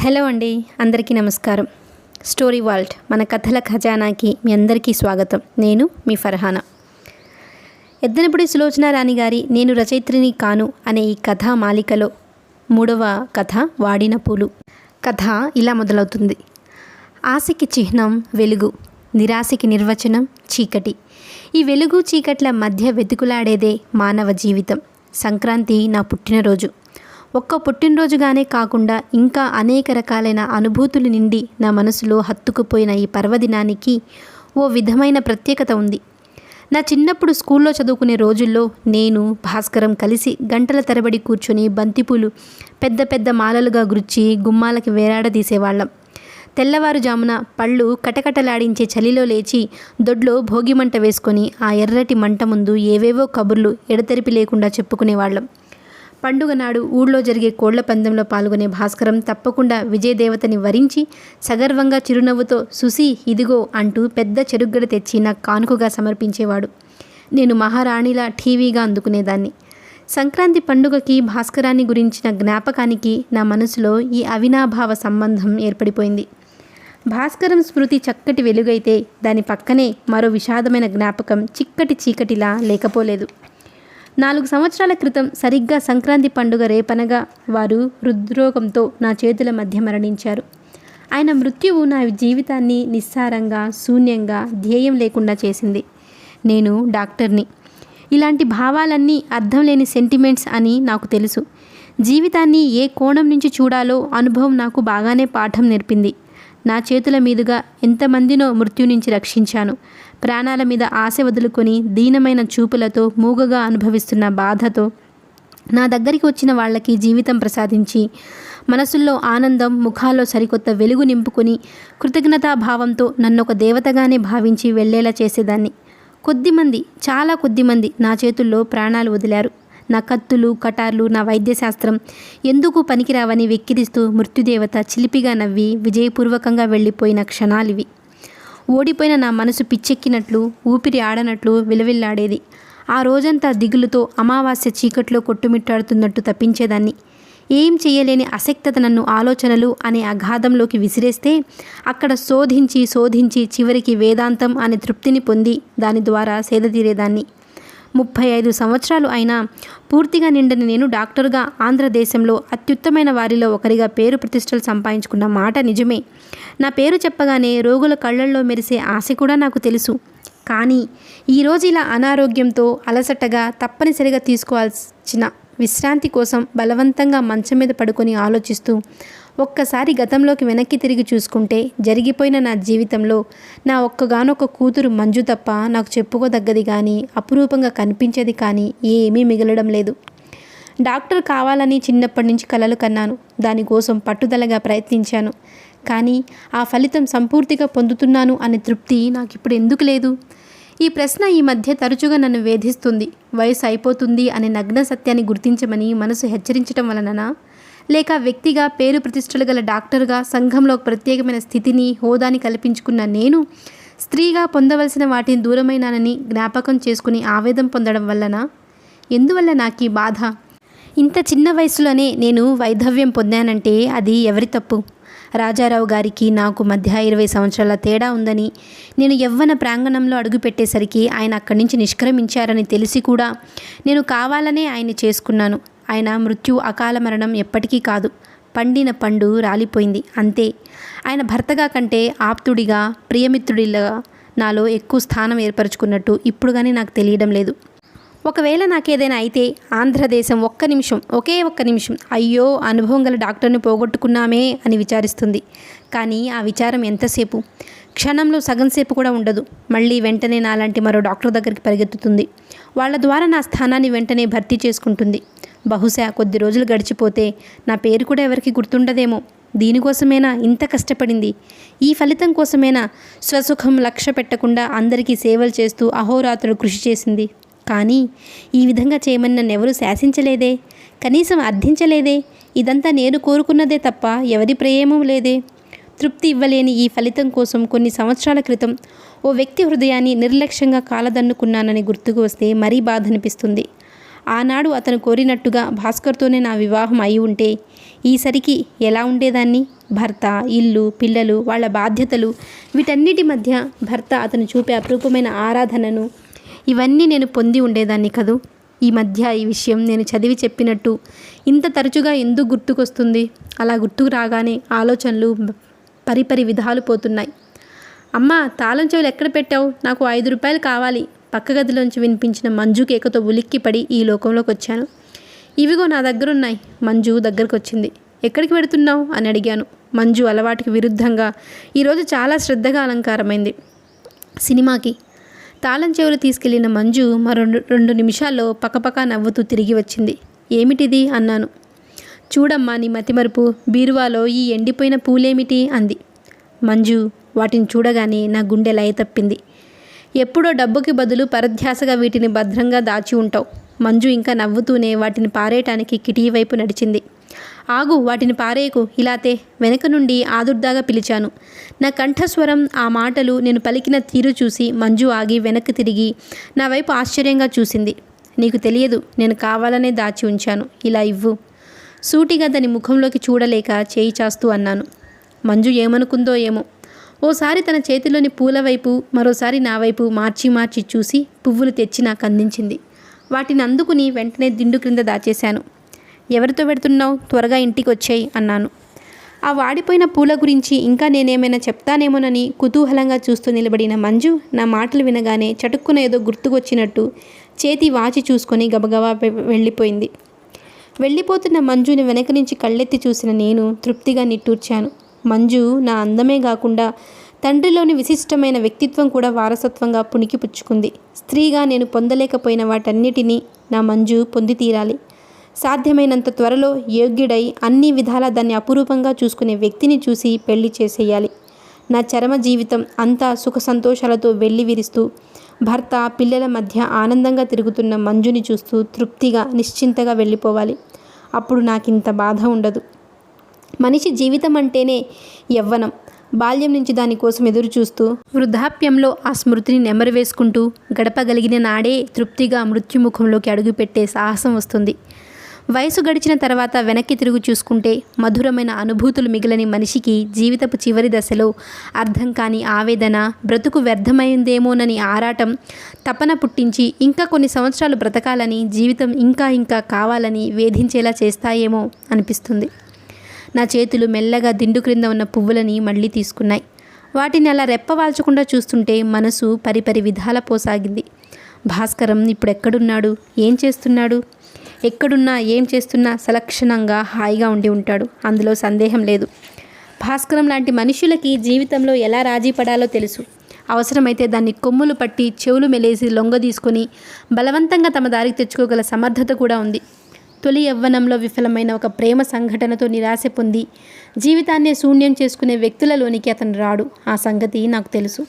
Hello అండి, అందరికీ నమస్కారం. స్టోరీ వాల్ట్ మన కథల ఖజానాకి మీ అందరికీ స్వాగతం. నేను మీ ఫర్హానా. ఎద్దనపూడి సులోచన రాణి గారి నేను రచయిత్రిని కాను అనే ఈ కథా మాలికలో 3వ కథ వాడిన పూలు. కథ ఇలా మొదలవుతుంది. ఆశకి చిహ్నం వెలుగు, నిరాశకి నిర్వచనం చీకటి. ఈ వెలుగు చీకట్ల మధ్య వెతుకులాడేదే మానవ జీవితం. సంక్రాంతి నా పుట్టినరోజు. ఒక్క పుట్టినరోజుగానే కాకుండా ఇంకా అనేక రకాలైన అనుభూతులు నిండి నా మనసులో హత్తుకుపోయిన ఈ పర్వదినానికి ఓ విధమైన ప్రత్యేకత ఉంది. నా చిన్నప్పుడు స్కూల్లో చదువుకునే రోజుల్లో నేను భాస్కరం కలిసి గంటల తరబడి కూర్చొని బంతిపూలు పెద్ద పెద్ద మాలలుగా గుచ్చి గుమ్మాలకి వేలాడదీసేవాళ్ళం. తెల్లవారుజామున పళ్ళు కటకటలాడించే చలిలో లేచి దొడ్లో భోగిమంట వేసుకొని ఆ ఎర్రటి మంట ముందు ఏవేవో కబుర్లు ఎడతెరిపి లేకుండా చెప్పుకునేవాళ్ళం. పండుగ నాడు ఊళ్ళో జరిగే కోళ్ల పందెంలో పాల్గొనే భాస్కరం తప్పకుండా విజయదేవతని వరించి సగర్వంగా చిరునవ్వుతో సుసి ఇదిగో అంటూ పెద్ద చెరుగ్గడ తెచ్చి నాకు కానుకగా సమర్పించేవాడు. నేను మహారాణిలా టీవీగా అందుకునేదాన్ని. సంక్రాంతి పండుగకి భాస్కరాన్ని గురించిన జ్ఞాపకానికి నా మనసులో ఈ అవినాభావ సంబంధం ఏర్పడిపోయింది. భాస్కరం స్మృతి చక్కటి వెలుగైతే దాని పక్కనే మరో విషాదమైన జ్ఞాపకం చిక్కటి చీకటిలా లేకపోలేదు. 4 సంవత్సరాల క్రితం సరిగ్గా సంక్రాంతి పండుగ రేపనగా వారు హృద్రోగంతో నా చేతుల మధ్య మరణించారు. ఆయన మృత్యువు నా జీవితాన్ని నిస్సారంగా, శూన్యంగా, ధ్యేయం లేకుండా చేసింది. నేను డాక్టర్ని. ఇలాంటి భావాలన్నీ అర్థం లేని సెంటిమెంట్స్ అని నాకు తెలుసు. జీవితాన్ని ఏ కోణం నుంచి చూడాలో అనుభవం నాకు బాగానే పాఠం నేర్పింది. నా చేతుల మీదుగా ఎంతమందినో మృత్యు నుంచి రక్షించాను. ప్రాణాల మీద ఆశ వదులుకొని దీనమైన చూపులతో మూగగా అనుభవిస్తున్న బాధతో నా దగ్గరికి వచ్చిన వాళ్ళకి జీవితం ప్రసాదించి మనసుల్లో ఆనందం, ముఖాల్లో సరికొత్త వెలుగు నింపుకొని కృతజ్ఞతాభావంతో నన్నొక దేవతగానే భావించి వెళ్ళేలా చేసేదాన్ని. కొద్దిమంది, చాలా కొద్దిమంది నా చేతుల్లో ప్రాణాలు వదిలారు. నా కత్తులు, కటార్లు, నా వైద్యశాస్త్రం ఎందుకు పనికిరావని వెక్కిరిస్తూ మృత్యుదేవత చిలిపిగా నవ్వి విజయపూర్వకంగా వెళ్ళిపోయిన క్షణాలివి. ఓడిపోయిన నా మనసు పిచ్చెక్కినట్లు, ఊపిరి ఆడనట్లు విలవిల్లాడేది. ఆ రోజంతా దిగులుతో అమావాస్య చీకట్లో కొట్టుమిట్టాడుతున్నట్టు తప్పించేదాన్ని. ఏం చేయలేని అశక్తత నన్ను ఆలోచనలు అనే అగాధంలోకి విసిరేస్తే అక్కడ శోధించి చివరికి వేదాంతం అనే తృప్తిని పొంది దాని ద్వారా సేదతీరేదాన్ని. 35 సంవత్సరాలు అయినా పూర్తిగా నిండని నేను డాక్టర్గా ఆంధ్రదేశంలో అత్యుత్తమైన వారిలో ఒకరిగా పేరు ప్రతిష్టలు సంపాదించుకున్న మాట నిజమే. నా పేరు చెప్పగానే రోగుల కళ్ళల్లో మెరిసే ఆశ కూడా నాకు తెలుసు. కానీ ఈరోజు ఇలా అనారోగ్యంతో అలసటగా తప్పనిసరిగా తీసుకోవాల్సిన విశ్రాంతి కోసం బలవంతంగా మంచం మీద పడుకొని ఆలోచిస్తూ ఒక్కసారి గతంలోకి వెనక్కి తిరిగి చూసుకుంటే జరిగిపోయిన నా జీవితంలో నా ఒక్కగానొక్క కూతురు మంజు తప్ప నాకు చెప్పుకోదగ్గది కానీ అపురూపంగా కనిపించేది కానీ ఏమీ మిగలడం లేదు. డాక్టర్ కావాలని చిన్నప్పటి నుంచి కలలు కన్నాను. దానికోసం పట్టుదలగా ప్రయత్నించాను. కానీ ఆ ఫలితం సంపూర్తిగా పొందుతున్నాను అనే తృప్తి నాకు ఇప్పుడు ఎందుకు లేదు? ఈ ప్రశ్న ఈ మధ్య తరచుగా నన్ను వేధిస్తుంది. వయసు అయిపోతుంది అనే నగ్న సత్యాన్ని గుర్తించమని మనసు హెచ్చరించడం వలననా, లేక వ్యక్తిగా పేరు ప్రతిష్టలు గల డాక్టర్గా సంఘంలో ప్రత్యేకమైన స్థితిని, హోదాని కల్పించుకున్న నేను స్త్రీగా పొందవలసిన వాటిని దూరమైనానని జ్ఞాపకం చేసుకుని ఆవేదన పొందడం వల్లనా? ఎందువల్ల నాకు ఈ బాధ? ఇంత చిన్న వయసులోనే నేను వైధవ్యం పొందానంటే అది ఎవరి తప్పు? రాజారావు గారికి నాకు మధ్య 20 సంవత్సరాల తేడా ఉందని, నేను యవ్వన ప్రాంగణంలో అడుగుపెట్టేసరికి ఆయన అక్కడి నుంచి నిష్క్రమించారని తెలిసి కూడా నేను కావాలనే ఆయన్ని చేసుకున్నాను. ఆయన మృత్యు, అకాల మరణం ఎప్పటికీ కాదు. పండిన పండు రాలిపోయింది అంతే. ఆయన భర్తగా కంటే ఆప్తుడిగా, ప్రియమిత్రుడిగా నాలో ఎక్కువ స్థానం ఏర్పరచుకున్నట్టు ఇప్పుడు కానీ నాకు తెలియడం లేదు. ఒకవేళ నాకేదైనా అయితే ఆంధ్రదేశం ఒకే ఒక్క నిమిషం అయ్యో అనుభవం గల డాక్టర్ని పోగొట్టుకున్నామే అని విచారిస్తుంది. కానీ ఆ విచారం ఎంతసేపు? క్షణంలో సగం సేపు కూడా ఉండదు. మళ్ళీ వెంటనే నాలాంటి మరో డాక్టర్ దగ్గరికి పరిగెత్తుతుంది. వాళ్ళ ద్వారా నా స్థానాన్ని వెంటనే భర్తీ చేసుకుంటుంది. బహుశా కొద్ది రోజులు గడిచిపోతే నా పేరు కూడా ఎవరికి గుర్తుండదేమో. దీనికోసమేనా ఇంత కష్టపడింది? ఈ ఫలితం కోసమేనా స్వసుఖం లక్ష్య పెట్టకుండా అందరికీ సేవలు చేస్తూ అహోరాత్రులు కృషి చేసింది? కానీ ఈ విధంగా చేయమని నన్ను ఎవరూ శాసించలేదే, కనీసం అర్థించలేదే. ఇదంతా నేను కోరుకున్నదే తప్ప ఎవరి ప్రేమం లేదే. తృప్తి ఇవ్వలేని ఈ ఫలితం కోసం కొన్ని సంవత్సరాల క్రితం ఓ వ్యక్తి హృదయాన్ని నిర్లక్ష్యంగా కాలదన్నుకున్నానని గుర్తుకు వస్తే మరీ బాధ అనిపిస్తుంది. ఆనాడు అతను కోరినట్టుగా భాస్కర్తోనే నా వివాహం అయి ఉంటే ఈసరికి ఎలా ఉండేదాన్ని? భర్త, ఇల్లు, పిల్లలు, వాళ్ళ బాధ్యతలు, వీటన్నిటి మధ్య భర్త అతను చూపే అపురూపమైన ఆరాధనను ఇవన్నీ నేను పొంది ఉండేదాన్ని కదూ. ఈ మధ్య ఈ విషయం నేను చదివి చెప్పినట్టు ఇంత తరచుగా ఎందుకు గుర్తుకొస్తుంది? అలా గుర్తుకు రాగానే ఆలోచనలు పరిపరి విధాలు పోతున్నాయి. అమ్మా, తాళం చెవులు ఎక్కడ పెట్టావు? నాకు 5 రూపాయలు కావాలి. పక్క గదిలోంచి వినిపించిన మంజు కేకతో ఉలిక్కిపడి ఈ లోకంలోకి వచ్చాను. ఇవిగో నా దగ్గరున్నాయి. మంజు దగ్గరకు వచ్చింది. ఎక్కడికి వెడుతున్నావు అని అడిగాను. మంజు అలవాటుకి విరుద్ధంగా ఈరోజు చాలా శ్రద్ధగా అలంకారమైంది. సినిమాకి. తాళం చెవులు తీసుకెళ్లిన మంజు మరో 2 నిమిషాల్లో పకపకా నవ్వుతూ తిరిగి వచ్చింది. ఏమిటిది అన్నాను. చూడమ్మా నీ మతిమరుపు, బీరువాలో ఈ ఎండిపోయిన పూలేమిటి అంది. మంజు, వాటిని చూడగానే నా గుండె లయ తప్పింది. ఎప్పుడో డబ్బుకి బదులు పరధ్యాసగా వీటిని భద్రంగా దాచి ఉంటావు. మంజు ఇంకా నవ్వుతూనే వాటిని పారేయటానికి కిటికీ వైపు నడిచింది. ఆగు, వాటిని పారేయకు, ఇలాతే వెనక నుండి ఆదుర్దాగా పిలిచాను. నా కంఠస్వరం, ఆ మాటలు, నేను పలికిన తీరు చూసి మంజు ఆగి వెనక్కి తిరిగి నా వైపు ఆశ్చర్యంగా చూసింది. నీకు తెలియదు, నేను కావాలనే దాచి ఉంచాను. ఇలా ఇవ్వు. సూటిగా దాని ముఖంలోకి చూడలేక చేయి చాస్తూ అన్నాను. మంజు ఏమనుకుందో ఏమో. ఓసారి తన చేతిలోని పూల వైపు, మరోసారి నా వైపు మార్చి మార్చి చూసి పువ్వులు తెచ్చి నాకు అందించింది. వాటిని అందుకుని వెంటనే దిండు క్రింద దాచేశాను. ఎవరితో పెడుతున్నావు? త్వరగా ఇంటికి వచ్చాయి అన్నాను. ఆ వాడిపోయిన పూల గురించి ఇంకా నేనేమైనా చెప్తానేమోనని కుతూహలంగా చూస్తూ నిలబడిన మంజు నా మాటలు వినగానే చటుక్కున ఏదో గుర్తుకొచ్చినట్టు చేతి వాచి చూసుకొని గబగబా వెళ్ళిపోయింది. వెళ్ళిపోతున్న మంజుని వెనక నుంచి కళ్ళెత్తి చూసిన నేను తృప్తిగా నిట్టూర్చాను. మంజు నా అందమే కాకుండా తండ్రిలోని విశిష్టమైన వ్యక్తిత్వం కూడా వారసత్వంగా పుణికిపుచ్చుకుంది. స్త్రీగా నేను పొందలేకపోయిన వాటన్నిటినీ నా మంజు పొంది తీరాలి. సాధ్యమైనంత త్వరలో యోగ్యుడై అన్ని విధాలా దాన్ని అపురూపంగా చూసుకునే వ్యక్తిని చూసి పెళ్లి చేసేయాలి. నా చరమ జీవితం అంతా సుఖ సంతోషాలతో వెళ్ళి విరుస్తూ భర్త, పిల్లల మధ్య ఆనందంగా తిరుగుతున్న మంజుని చూస్తూ తృప్తిగా, నిశ్చింతగా వెళ్ళిపోవాలి. అప్పుడు నాకింత బాధ ఉండదు. మనిషి జీవితం అంటేనే యవ్వనం. బాల్యం నుంచి దానికోసం ఎదురు చూస్తూ వృద్ధాప్యంలో ఆ స్మృతిని నెమరు వేసుకుంటూ గడపగలిగిన నాడే తృప్తిగా మృత్యుముఖంలోకి అడుగుపెట్టే సాహసం వస్తుంది. వయసు గడిచిన తర్వాత వెనక్కి తిరుగు చూసుకుంటే మధురమైన అనుభూతులు మిగిలని మనిషికి జీవితపు చివరి దశలో అర్థం కాని ఆవేదన, బ్రతుకు వ్యర్థమైందేమోనని ఆరాటం, తపన పుట్టించి ఇంకా కొన్ని సంవత్సరాలు బ్రతకాలని, జీవితం ఇంకా ఇంకా కావాలని వేధించేలా చేస్తాయేమో అనిపిస్తుంది. నా చేతులు మెల్లగా దిండు క్రింద ఉన్న పువ్వులని మళ్ళీ తీసుకున్నాయి. వాటిని అలా రెప్పవాల్చకుండా చూస్తుంటే మనసు పరిపరి విధాల పోసాగింది. భాస్కరం ఇప్పుడెక్కడున్నాడు? ఏం చేస్తున్నాడు? ఎక్కడున్నా ఏం చేస్తున్నా సలక్షణంగా హాయిగా ఉండి ఉంటాడు. అందులో సందేహం లేదు. భాస్కరం లాంటి మనుషులకి జీవితంలో ఎలా రాజీ పడాలో తెలుసు. అవసరమైతే దాన్ని కొమ్ములు పట్టి చెవులు మెలేసి లొంగదీసుకొని బలవంతంగా తమ దారికి తెచ్చుకోగల సమర్థత కూడా ఉంది. తొలి యవ్వనంలో విఫలమైన ఒక ప్రేమ సంఘటనతో నిరాశ పొంది జీవితాన్నే శూన్యం చేసుకునే వ్యక్తులలోనికి అతను రాడు. ఆ సంగతి నాకు తెలుసు.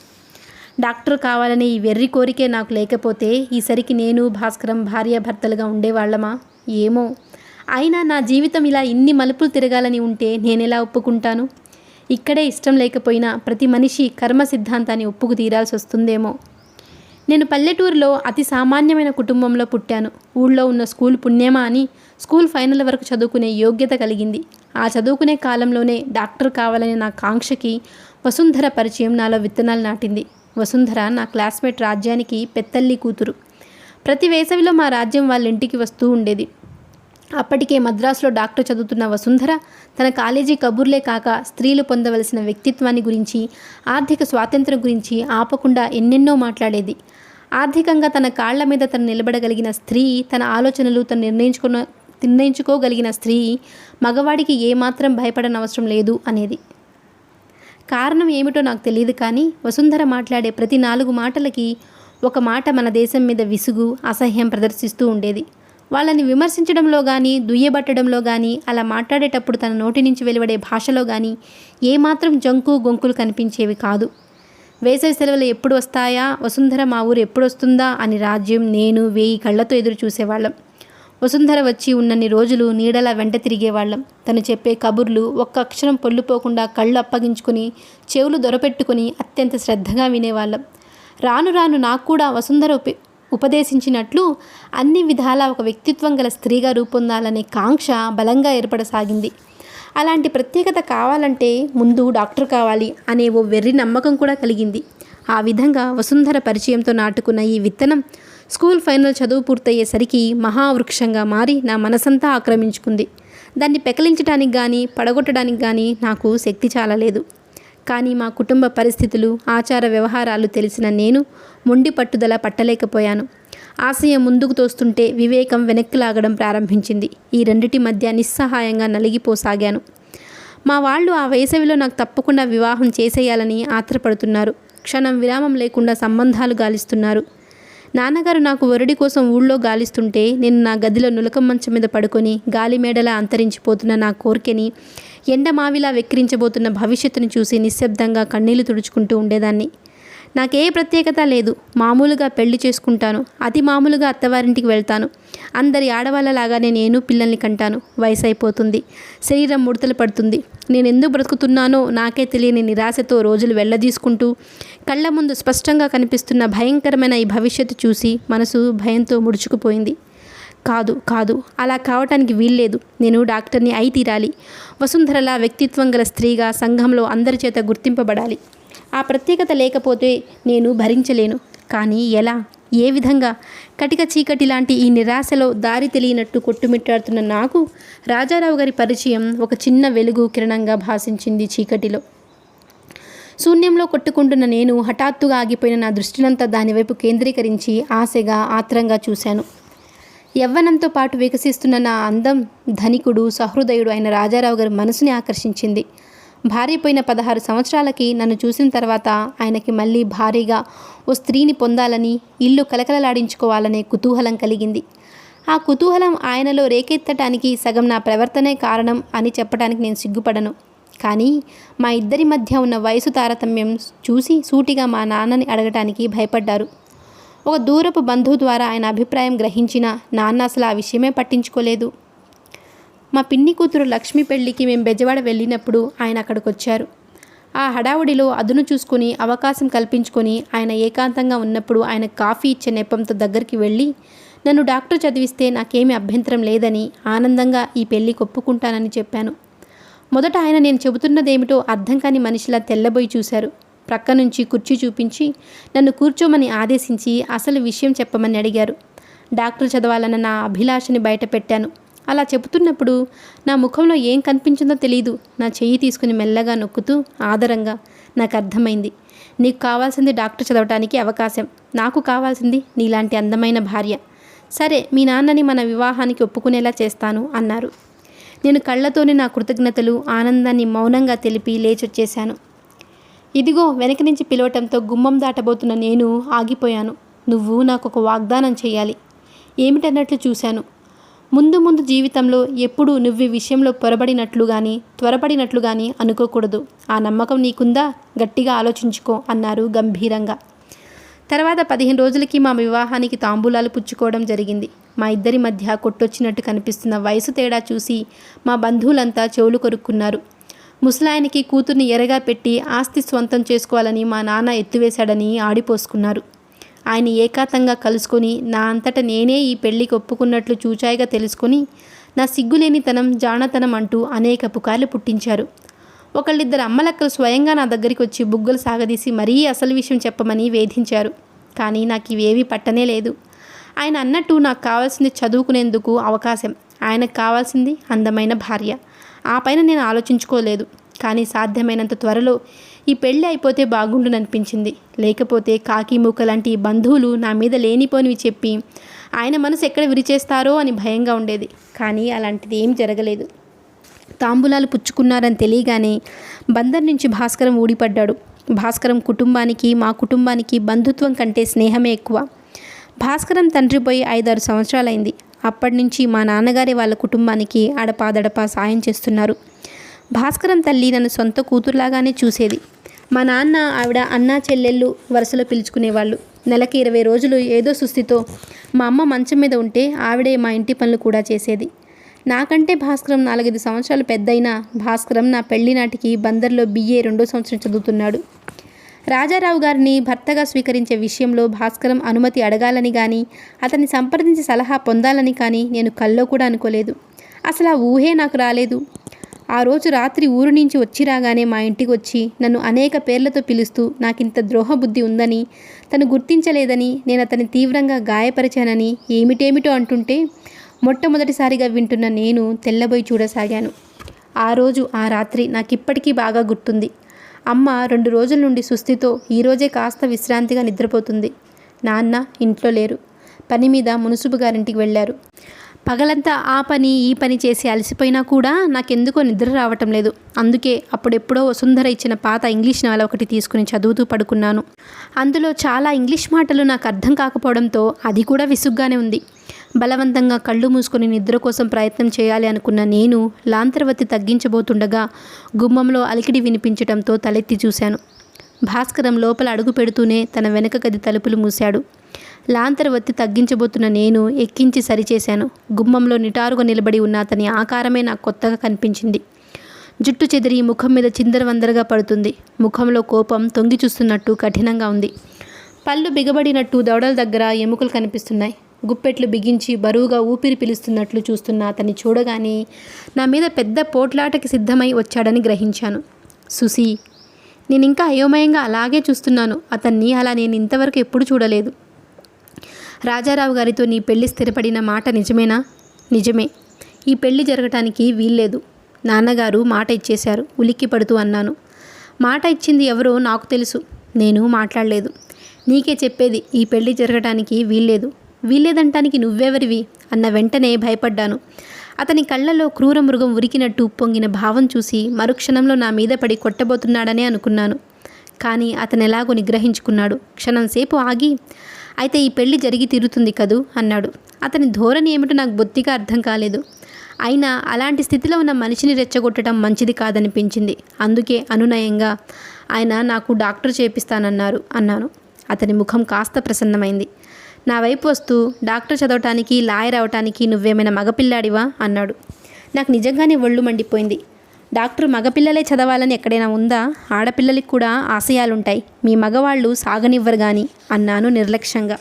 డాక్టర్ కావాలనే ఈ వెర్రి కోరికే నాకు లేకపోతే ఈసరికి నేను, భాస్కరం భార్యాభర్తలుగా ఉండేవాళ్ళమా? ఏమో. అయినా నా జీవితం ఇలా ఇన్ని మలుపులు తిరగాలని ఉంటే నేనెలా ఒప్పుకుంటాను? ఇక్కడే ఇష్టం లేకపోయినా ప్రతి మనిషి కర్మ సిద్ధాంతాన్ని ఒప్పుకు తీరాల్సి వస్తుందేమో. నేను పల్లెటూరులో అతి సామాన్యమైన కుటుంబంలో పుట్టాను. ఊళ్ళో ఉన్న స్కూల్ పుణ్యమా అని స్కూల్ ఫైనల్ వరకు చదువుకునే యోగ్యత కలిగింది. ఆ చదువుకునే కాలంలోనే డాక్టర్ కావాలనే నా కాంక్షకి వసుంధర పరిచయం నాలో విత్తనాలు నాటింది. వసుంధర నా క్లాస్మేట్ రాజ్యానికి పెత్తల్లి కూతురు. ప్రతి వేసవిలో మా రాజ్యం వాళ్ళ ఇంటికి వస్తూ ఉండేది. అప్పటికే మద్రాసులో డాక్టర్ చదువుతున్న వసుంధర తన కాలేజీ కబుర్లే కాక స్త్రీలు పొందవలసిన వ్యక్తిత్వాన్ని గురించి, ఆర్థిక స్వాతంత్ర్యం గురించి ఆపకుండా ఎన్నెన్నో మాట్లాడేది. ఆర్థికంగా తన కాళ్ల మీద తను నిలబడగలిగిన స్త్రీ, తన ఆలోచనలు తను నిర్ణయించుకోగలిగిన స్త్రీ మగవాడికి ఏమాత్రం భయపడనవసరం లేదు అనేది. కారణం ఏమిటో నాకు తెలియదు, కానీ వసుంధర మాట్లాడే ప్రతి 4 మాటలకి ఒక మాట మన దేశం మీద విసుగు, అసహ్యం ప్రదర్శిస్తూ ఉండేది. వాళ్ళని విమర్శించడంలో కానీ, దుయ్యబట్టడంలో కానీ, అలా మాట్లాడేటప్పుడు తన నోటి నుంచి వెలువడే భాషలో కానీ ఏమాత్రం జంకు గొంకులు కనిపించేవి కాదు. వేసవి సెలవులు ఎప్పుడు వస్తాయా, వసుంధర మా ఊరు ఎప్పుడు వస్తుందా అని రాజ్యం, నేను 1000 కళ్ళతో ఎదురు చూసేవాళ్ళం. వసుంధర వచ్చి ఉన్నన్ని రోజులు నీడలా వెంట తిరిగేవాళ్ళం. తను చెప్పే కబుర్లు ఒక్క అక్షరం పొల్లుపోకుండా కళ్ళు అప్పగించుకొని చెవులు దొరపెట్టుకొని అత్యంత శ్రద్ధగా వినేవాళ్ళం. రాను రాను నాకు కూడా వసుంధర ఉపదేశించినట్లు అన్ని విధాలా ఒక వ్యక్తిత్వం గల స్త్రీగా రూపొందాలనే కాంక్ష బలంగా ఏర్పడసాగింది. అలాంటి ప్రత్యేకత కావాలంటే ముందు డాక్టర్ కావాలి అనే ఓ వెర్రి నమ్మకం కూడా కలిగింది. ఆ విధంగా వసుంధర పరిచయంతో నాటుకున్న ఈ విత్తనం స్కూల్ ఫైనల్ చదువు పూర్తయ్యేసరికి మహావృక్షంగా మారి నా మనసంతా ఆక్రమించుకుంది. దాన్ని పెకలించడానికి కానీ పడగొట్టడానికి కానీ నాకు శక్తి చాలలేదు. కానీ మా కుటుంబ పరిస్థితులు, ఆచార వ్యవహారాలు తెలిసిన నేను మొండి పట్టుదల పట్టలేకపోయాను. ఆశయం ముందుకు తోస్తుంటే వివేకం వెనక్కి లాగడం ప్రారంభించింది. ఈ రెండిటి మధ్య నిస్సహాయంగా నలిగిపోసాగాను. మా వాళ్ళు ఆ వేసవిలో నాకు తప్పకుండా వివాహం చేసేయాలని ఆత్రపడుతున్నారు. క్షణం విరామం లేకుండా సంబంధాలు గాలిస్తున్నారు. నాన్నగారు నాకు వరుడి కోసం ఊళ్ళో గాలిస్తుంటే నేను నా గదిలో నులకం మంచం మీద పడుకొని గాలిమేడలా అంతరించిపోతున్న నా కోరికని, ఎండమావిలా వెక్కిరించబోతున్న భవిష్యత్తును చూసి నిశ్శబ్దంగా కన్నీళ్లు తుడుచుకుంటూ ఉండేదాన్ని. నాకే ప్రత్యేకత లేదు. మామూలుగా పెళ్లి చేసుకుంటాను, అతి మామూలుగా అత్తవారింటికి వెళ్తాను. అందరి ఆడవాళ్ళలాగానే నేను పిల్లల్ని కంటాను. వయసు అయిపోతుంది, శరీరం ముడతలు పడుతుంది. నేను ఎందుకు బ్రతుకుతున్నానో నాకే తెలియని నిరాశతో రోజులు వెళ్ళదీసుకుంటూ కళ్ళ ముందు స్పష్టంగా కనిపిస్తున్న భయంకరమైన ఈ భవిష్యత్తు చూసి మనసు భయంతో ముడుచుకుపోయింది. కాదు కాదు, అలా కావటానికి వీల్లేదు. నేను డాక్టర్ని అయి తీరాలి. వసుంధరలా వ్యక్తిత్వం గల స్త్రీగా సంఘంలో అందరి చేత గుర్తింపబడాలి. ఆ ప్రత్యేకత లేకపోతే నేను భరించలేను. కానీ ఎలా, ఏ విధంగా? కటిక చీకటి లాంటి ఈ నిరాశలో దారి తెలియనట్టు కొట్టుమిట్టాడుతున్న నాకు రాజారావు గారి పరిచయం ఒక చిన్న వెలుగు కిరణంగా భాసించింది. చీకటిలో శూన్యంలో కొట్టుకుంటున్న నేను హఠాత్తుగా ఆగిపోయిన నా దృష్టినంతా దానివైపు కేంద్రీకరించి ఆశగా, ఆత్రంగా చూశాను. యవ్వనంతో పాటు వికసిస్తున్న నా అందం ధనికుడు, సహృదయుడు అయిన రాజారావు గారి మనసుని ఆకర్షించింది. భార్య పోయిన 16 సంవత్సరాలకి నన్ను చూసిన తర్వాత ఆయనకి మళ్ళీ భారీగా ఓ స్త్రీని పొందాలని, ఇల్లు కలకలలాడించుకోవాలనే కుతూహలం కలిగింది. ఆ కుతూహలం ఆయనలో రేకెత్తటానికి సగం నా ప్రవర్తనే కారణం అని చెప్పడానికి నేను సిగ్గుపడను. కానీ మా ఇద్దరి మధ్య ఉన్న వయసు తారతమ్యం చూసి సూటిగా మా నాన్నని అడగటానికి భయపడ్డారు. ఒక దూరపు బంధువు ద్వారా ఆయన అభిప్రాయం గ్రహించిన నాన్న అసలు ఆ విషయమే పట్టించుకోలేదు. మా పిన్ని కూతురు లక్ష్మి పెళ్లికి మేము బెజవాడ వెళ్ళినప్పుడు ఆయన అక్కడికి వచ్చారు. ఆ హడావుడిలో అదును చూసుకొని అవకాశం కల్పించుకొని ఆయన ఏకాంతంగా ఉన్నప్పుడు ఆయన కాఫీ ఇచ్చే నెపంతో దగ్గరికి వెళ్ళి నన్ను డాక్టర్ చదివిస్తే నాకేమీ అభ్యంతరం లేదని, ఆనందంగా ఈ పెళ్లికి ఒప్పుకుంటానని చెప్పాను. మొదట ఆయన నేను చెబుతున్నదేమిటో అర్థం కాని మనిషిలా తెల్లబోయి చూశారు. ప్రక్క నుంచి కుర్చీ చూపించి నన్ను కూర్చోమని ఆదేశించి అసలు విషయం చెప్పమని అడిగారు. డాక్టర్ చదవాలన్న నా అభిలాషని బయట పెట్టాను. అలా చెబుతున్నప్పుడు నా ముఖంలో ఏం కనిపించిందో తెలియదు. నా చెయ్యి తీసుకుని మెల్లగా నొక్కుతూ ఆదరంగా, నాకు అర్థమైంది. నీకు కావాల్సింది డాక్టర్ చదవటానికి అవకాశం, నాకు కావాల్సింది నీలాంటి అందమైన భార్య. సరే, మీ నాన్నని మన వివాహానికి ఒప్పుకునేలా చేస్తాను అన్నారు. నేను కళ్ళతోనే నా కృతజ్ఞతలు, ఆనందాన్ని మౌనంగా తెలిపి లేచొచ్చేశాను. ఇదిగో వెనక నుంచి పిలవటంతో గుమ్మం దాటబోతున్న నేను ఆగిపోయాను. నువ్వు నాకు ఒక వాగ్దానం చేయాలి. ఏమిటన్నట్లు చూశాను. ముందు ముందు జీవితంలో ఎప్పుడూ నువ్వు ఈ విషయంలో త్వరపడినట్లు కానీ అనుకోకూడదు. ఆ నమ్మకం నీకుందా? గట్టిగా ఆలోచించుకో అన్నారు గంభీరంగా. తర్వాత 15 రోజులకి మా వివాహానికి తాంబూలాలు పుచ్చుకోవడం జరిగింది. మా ఇద్దరి మధ్య కొట్టొచ్చినట్టు కనిపిస్తున్న వయసు తేడా చూసి మా బంధువులంతా చెవులు కొరుక్కున్నారు. ముసలాయనికి కూతుర్ని ఎరగా పెట్టి ఆస్తి స్వంతం చేసుకోవాలని మా నాన్న ఎత్తువేశాడని ఆడిపోసుకున్నారు. ఆయన ఏకాంతంగా కలుసుకొని నా అంతటా నేనే ఈ పెళ్లికి ఒప్పుకున్నట్లు చూచాయిగా తెలుసుకొని నా సిగ్గులేనితనం, జానతనం అంటూ అనేక పుకార్లు పుట్టించారు. ఒకళ్ళిద్దరు అమ్మలక్కలు స్వయంగా నా దగ్గరికి వచ్చి బుగ్గలు సాగదీసి మరీ అసలు విషయం చెప్పమని వేధించారు. కానీ నాకు ఇవేవీ పట్టనే లేదు. ఆయన అన్నట్టు నాకు కావాల్సింది చదువుకునేందుకు అవకాశం, ఆయనకు కావాల్సింది అందమైన భార్య. ఆ పైన నేను ఆలోచించుకోలేదు. కానీ సాధ్యమైనంత త్వరలో ఈ పెళ్ళి అయిపోతే బాగుండుననిపించింది. లేకపోతే కాకి మూక లాంటి బంధువులు నా మీద లేనిపోనివి చెప్పి ఆయన మనసు ఎక్కడ విరిచేస్తారో అని భయంగా ఉండేది. కానీ అలాంటిది ఏం జరగలేదు. తాంబూలాలు పుచ్చుకున్నారని తెలియగానే బందర్ నుంచి భాస్కరం ఊడిపడ్డాడు. భాస్కరం కుటుంబానికి, మా కుటుంబానికి బంధుత్వం కంటే స్నేహమే ఎక్కువ. భాస్కరం తండ్రి పోయి 5-6 సంవత్సరాలైంది. అప్పటి నుంచి మా నాన్నగారి వాళ్ళ కుటుంబానికి అడపాదడపా సాయం చేస్తున్నారు. భాస్కరం తల్లి నన్ను సొంత కూతురులాగానే చూసేది. మా నాన్న ఆవిడ అన్నా చెల్లెళ్ళు వరుసలో పిలుచుకునేవాళ్ళు. నెలకి 20 రోజులు ఏదో సుస్థితో మా అమ్మ మంచం మీద ఉంటే ఆవిడే మా ఇంటి పనులు కూడా చేసేది. నాకంటే భాస్కరం 4-5 సంవత్సరాలు పెద్దయినా భాస్కరం నా పెళ్లి నాటికి బందర్లో BA 2వ సంవత్సరం చదువుతున్నాడు. రాజారావు గారిని భర్తగా స్వీకరించే విషయంలో భాస్కరం అనుమతి అడగాలని కానీ అతన్ని సంప్రదించి సలహా పొందాలని కానీ నేను కల్లో కూడా అనుకోలేదు. అసలు ఆ ఊహే నాకు రాలేదు. ఆ రోజు రాత్రి ఊరు నుంచి వచ్చి రాగానే మా ఇంటికి వచ్చి నన్ను అనేక పేర్లతో పిలుస్తూ నాకింత ద్రోహబుద్ధి ఉందని, తను గుర్తించలేదని, నేను అతన్ని తీవ్రంగా గాయపరిచానని ఏమిటేమిటో అంటుంటే మొట్టమొదటిసారిగా వింటున్న నేను తెల్లబోయి చూడసాగాను. ఆ రోజు ఆ రాత్రి నాకిప్పటికీ బాగా గుర్తుంది. అమ్మ 2 రోజుల నుండి సుస్థితో ఈరోజే కాస్త విశ్రాంతిగా నిద్రపోతుంది. నాన్న ఇంట్లో లేరు, పని మీద మునుసుబు గారింటికి వెళ్ళారు. పగలంతా ఆ పని ఈ పని చేసి అలసిపోయినా కూడా నాకెందుకో నిద్ర రావటం లేదు. అందుకే అప్పుడెప్పుడో వసుంధర ఇచ్చిన పాత ఇంగ్లీష్ నవల ఒకటి తీసుకుని చదువుతూ పడుకున్నాను. అందులో చాలా ఇంగ్లీష్ మాటలు నాకు అర్థం కాకపోవడంతో అది కూడా విసుగ్గానే ఉంది. బలవంతంగా కళ్ళు మూసుకొని నిద్ర కోసం ప్రయత్నం చేయాలి అనుకున్న నేను లాంతరవత్తి తగ్గించబోతుండగా గుమ్మంలో అలికిడి వినిపించడంతో తలెత్తి చూశాను. భాస్కరం లోపల అడుగు పెడుతూనే తన వెనక గది తలుపులు మూశాడు. లాంతరవత్తి తగ్గించబోతున్న నేను ఎక్కించి సరిచేశాను. గుమ్మంలో నిటారుగా నిలబడి ఉన్న అతని ఆకారమే నాకు కొత్తగా కనిపించింది. జుట్టు చెదిరి ముఖం మీద చిందరవందరగా పడుతుంది. ముఖంలో కోపం తొంగి చూస్తున్నట్టు కఠినంగా ఉంది. పళ్ళు బిగబడినట్టు దవడల దగ్గర ఎముకలు కనిపిస్తున్నాయి. గుప్పెట్లు బిగించి బరువుగా ఊపిరి పీలుస్తున్నట్లు చూస్తున్న అతన్ని చూడగానే నా మీద పెద్ద పోట్లాటకి సిద్ధమై వచ్చాడని గ్రహించాను. సుసి, నేనింకా అయోమయంగా అలాగే చూస్తున్నాను. అతన్ని అలా నేను ఇంతవరకు ఎప్పుడు చూడలేదు. రాజారావు గారితో నీ పెళ్లి స్థిరపడిన మాట నిజమేనా? నిజమే. ఈ పెళ్లి జరగటానికి వీల్లేదు. నాన్నగారు మాట ఇచ్చేశారు. ఉలిక్కి పడుతూ అన్నాను. మాట ఇచ్చింది ఎవరో నాకు తెలుసు. నేను మాట్లాడలేదు. నీకే చెప్పేది, ఈ పెళ్లి జరగటానికి వీల్లేదంటానికి నువ్వెవరివి అన్న వెంటనే భయపడ్డాను. అతని కళ్ళలో క్రూర మృగం ఉరికినట్టు ఉప్పొంగిన భావం చూసి మరుక్షణంలో నా మీద పడి కొట్టబోతున్నాడనే అనుకున్నాను. కానీ అతను ఎలాగో నిగ్రహించుకున్నాడు. క్షణంసేపు ఆగి, అయితే ఈ పెళ్లి జరిగి తీరుతుంది కదూ అన్నాడు. అతని ధోరణి ఏమిటో నాకు బొత్తిగా అర్థం కాలేదు. అయినా అలాంటి స్థితిలో ఉన్న మనిషిని రెచ్చగొట్టడం మంచిది కాదనిపించింది. అందుకే అనునయంగా, ఆయన నాకు డాక్టర్ చేపిస్తానన్నారు అన్నాను. అతని ముఖం కాస్త ప్రసన్నమైంది. నా వైపు వస్తూ, డాక్టర్ చదవటానికి లాయర్ అవటానికి నువ్వేమైనా మగపిల్లాడివా అన్నాడు. నాకు నిజంగానే ఒళ్ళు మండిపోయింది. డాక్టర్ మగపిల్లలే చదవాలని ఎక్కడైనా ఉందా? ఆడపిల్లలకి కూడా ఆశయాలుంటాయి. మీ మగవాళ్ళు సాగనివ్వరు గాని అన్నాను నిర్లక్ష్యంగా.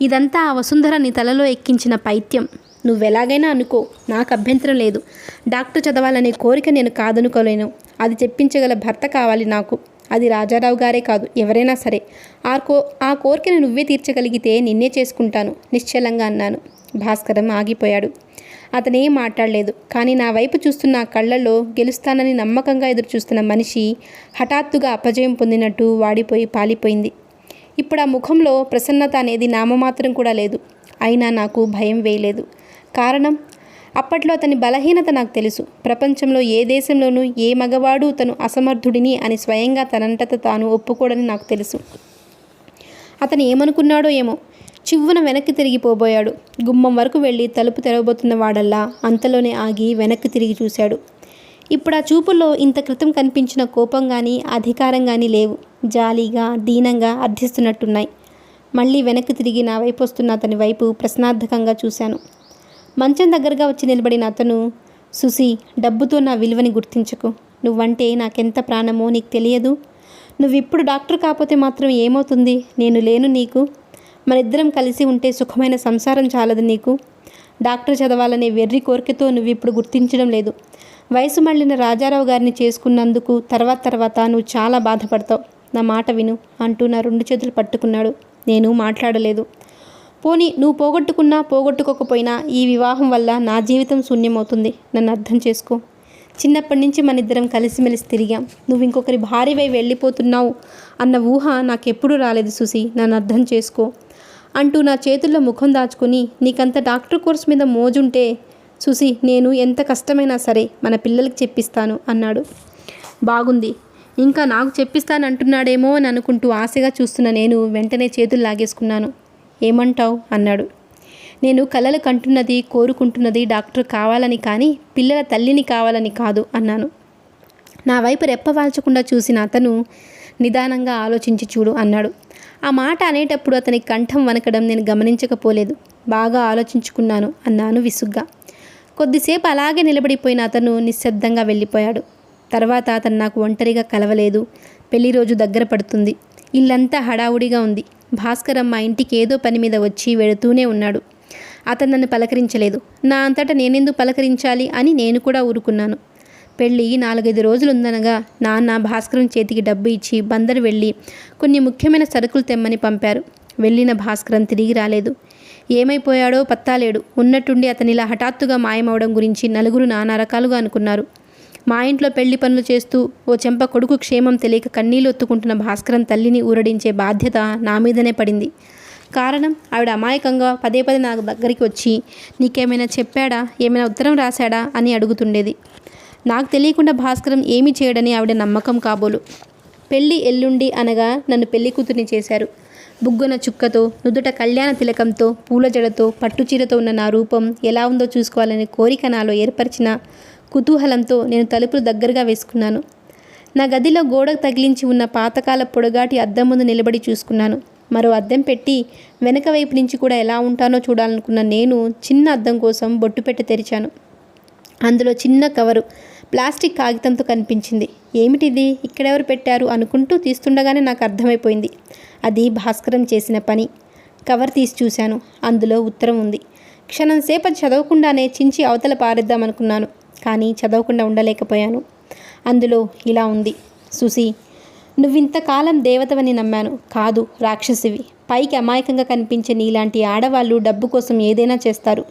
ఇదంతా ఆ వసుంధర నీ తలలో ఎక్కించిన పైత్యం. నువ్వెలాగైనా అనుకో, నాకు అభ్యంతరం లేదు. డాక్టర్ చదవాలనే కోరిక నేను కాదనుకోలేను. అది చెప్పించగల భర్త కావాలి నాకు. అది రాజారావు గారే కాదు, ఎవరైనా సరే. ఆ కోరికను నువ్వే తీర్చగలిగితే నిన్నే చేసుకుంటాను నిశ్చలంగా అన్నాను. భాస్కరం ఆగిపోయాడు. అతనేం మాట్లాడలేదు. కానీ నా వైపు చూస్తున్న ఆ కళ్ళల్లో గెలుస్తానని నమ్మకంగా ఎదురుచూస్తున్న మనిషి హఠాత్తుగా అపజయం పొందినట్టు వాడిపోయి పాలిపోయింది. ఇప్పుడు ఆ ముఖంలో ప్రసన్నత అనేది నామమాత్రం కూడా లేదు. అయినా నాకు భయం వేయలేదు. కారణం, అప్పట్లో అతని బలహీనత నాకు తెలుసు. ప్రపంచంలో ఏ దేశంలోనూ ఏ మగవాడు తను అసమర్థుడిని అని స్వయంగా తనంతట తాను ఒప్పుకోడని నాకు తెలుసు. అతను ఏమనుకున్నాడో ఏమో, చివ్వున వెనక్కి తిరిగిపోబోయాడు. గుమ్మం వరకు వెళ్ళి తలుపు తెరవబోతున్న వాడల్లా అంతలోనే ఆగి వెనక్కి తిరిగి చూశాడు. ఇప్పుడు ఆ చూపుల్లో ఇంత క్రితం కనిపించిన కోపం కానీ అధికారం కానీ లేవు. జాలీగా దీనంగా అర్థిస్తున్నట్టున్నాయి. మళ్ళీ వెనక్కి తిరిగి నా వైపు వస్తున్న అతని వైపు ప్రశ్నార్థకంగా చూశాను. మంచం దగ్గరగా వచ్చి నిలబడిన అతను, సుసి, డబ్బుతో నా విలువని గుర్తించకు. నువ్వంటే నాకెంత ప్రాణమో నీకు తెలియదు. నువ్విప్పుడు డాక్టర్ కాకపోతే మాత్రం ఏమవుతుంది? నేను లేను నీకు. మనిద్దరం కలిసి ఉంటే సుఖమైన సంసారం చాలదు నీకు. డాక్టర్ చదవాలనే వెర్రి కోరికతో నువ్విప్పుడు గుర్తించడం లేదు. వయసు మళ్ళిన రాజారావు గారిని చేసుకున్నందుకు తర్వాత నువ్వు చాలా బాధపడతావు. నా మాట విను అంటూ నా 2 చేతులు పట్టుకున్నాడు. నేను మాట్లాడలేదు. పోనీ నువ్వు పోగొట్టుకున్నా పోగొట్టుకోకపోయినా ఈ వివాహం వల్ల నా జీవితం శూన్యమవుతుంది. నన్ను అర్థం చేసుకో. చిన్నప్పటి నుంచి మనిద్దరం కలిసిమెలిసి తిరిగాం. నువ్వు ఇంకొకరి భార్యవై వెళ్ళిపోతున్నావు అన్న ఊహ నాకెప్పుడూ రాలేదు సుసి. నన్ను అర్థం చేసుకో అంటూ నా చేతుల్లో ముఖం దాచుకుని, నీకంత డాక్టర్ కోర్స్ మీద మోజుంటే సుసి, నేను ఎంత కష్టమైనా సరే మన పిల్లలకి చెప్పిస్తాను అన్నాడు. బాగుంది, ఇంకా నాకు చెప్పిస్తానంటున్నాడేమో అని అనుకుంటూ ఆశగా చూస్తున్న నేను వెంటనే చేతులు లాగేసుకున్నాను. ఏమంటావు అన్నాడు. నేను కలలు కంటున్నది కోరుకుంటున్నది డాక్టర్ కావాలని కానీ పిల్లల తల్లిని కావాలని కాదు అన్నాను. నా వైపు రెప్పవాల్చకుండా చూసిన అతను, నిదానంగా ఆలోచించి చూడు అన్నాడు. ఆ మాట అనేటప్పుడు అతని కంఠం వనకడం నేను గమనించకపోలేదు. బాగా ఆలోచించుకున్నాను అన్నాను విసుగ్గా. కొద్దిసేపు అలాగే నిలబడిపోయిన అతను నిశ్శబ్దంగా వెళ్ళిపోయాడు. తర్వాత అతను నాకు ఒంటరిగా కలవలేదు. పెళ్లి రోజు దగ్గర పడుతుంది. ఇల్లంతా హడావుడిగా ఉంది. భాస్కరం మా ఇంటికి ఏదో పని మీద వచ్చి వెళుతూనే ఉన్నాడు. అతను నన్ను పలకరించలేదు. నా అంతటా నేనెందుకు పలకరించాలి అని నేను కూడా ఊరుకున్నాను. పెళ్ళి 4-5 రోజులుందనగా నాన్న భాస్కరం చేతికి డబ్బు ఇచ్చి బందరు వెళ్ళి కొన్ని ముఖ్యమైన సరుకులు తెమ్మని పంపారు. వెళ్ళిన భాస్కరం తిరిగి రాలేదు. ఏమైపోయాడో పత్తాలేడు. ఉన్నట్టుండి అతనిలా హఠాత్తుగా మాయమవడం గురించి నలుగురు నానా రకాలుగా అనుకున్నారు. మా ఇంట్లో పెళ్లి పనులు చేస్తూ ఓ చెంప కొడుకు క్షేమం తెలియక కన్నీళ్లు ఒత్తుకుంటున్న భాస్కరం తల్లిని ఊరడించే బాధ్యత నా మీదనే పడింది. కారణం, ఆవిడ అమాయకంగా పదే నా దగ్గరికి వచ్చి నీకేమైనా చెప్పాడా, ఏమైనా ఉత్తరం రాశాడా అని అడుగుతుండేది. నాకు తెలియకుండా భాస్కరం ఏమీ చేయడని ఆవిడ నమ్మకం కాబోలు. పెళ్ళి ఎల్లుండి అనగా నన్ను పెళ్లి కూతుర్ని చేశారు. బుగ్గన చుక్కతో, నుదుట కళ్యాణ తిలకంతో, పూల జడతో, పట్టుచీరతో ఉన్న నా రూపం ఎలా ఉందో చూసుకోవాలనే కోరిక నాలో ఏర్పరిచిన కుతూహలంతో నేను తలుపులు దగ్గరగా వేసుకున్నాను. నా గదిలో గోడకు తగిలించి ఉన్న పాతకాల పొడగాటి అద్దం ముందు నిలబడి చూసుకున్నాను. మరో అద్దం పెట్టి వెనక వైపు నుంచి కూడా ఎలా ఉంటానో చూడాలనుకున్న నేను చిన్న అద్దం కోసం బొట్టు పెట్టి తెరిచాను. అందులో చిన్న కవరు ప్లాస్టిక్ కాగితంతో కనిపించింది. ఏమిటిది, ఇక్కడెవరు పెట్టారు అనుకుంటూ తీస్తుండగానే నాకు అర్థమైపోయింది. అది భాస్కరం చేసిన పని. కవర్ తీసి చూశాను. అందులో ఉత్తరం ఉంది. క్షణం సేపు చదవకుండానే చించి అవతల పారేద్దామనుకున్నాను. కానీ చదవకుండా ఉండలేకపోయాను. అందులో ఇలా ఉంది: సుసి, నువ్వింతకాలం దేవతవని నమ్మాను. కాదు, రాక్షసివి. పైకి అమాయకంగా కనిపించే నీలాంటి ఆడవాళ్ళు డబ్బు కోసం ఏదైనా చేస్తారు.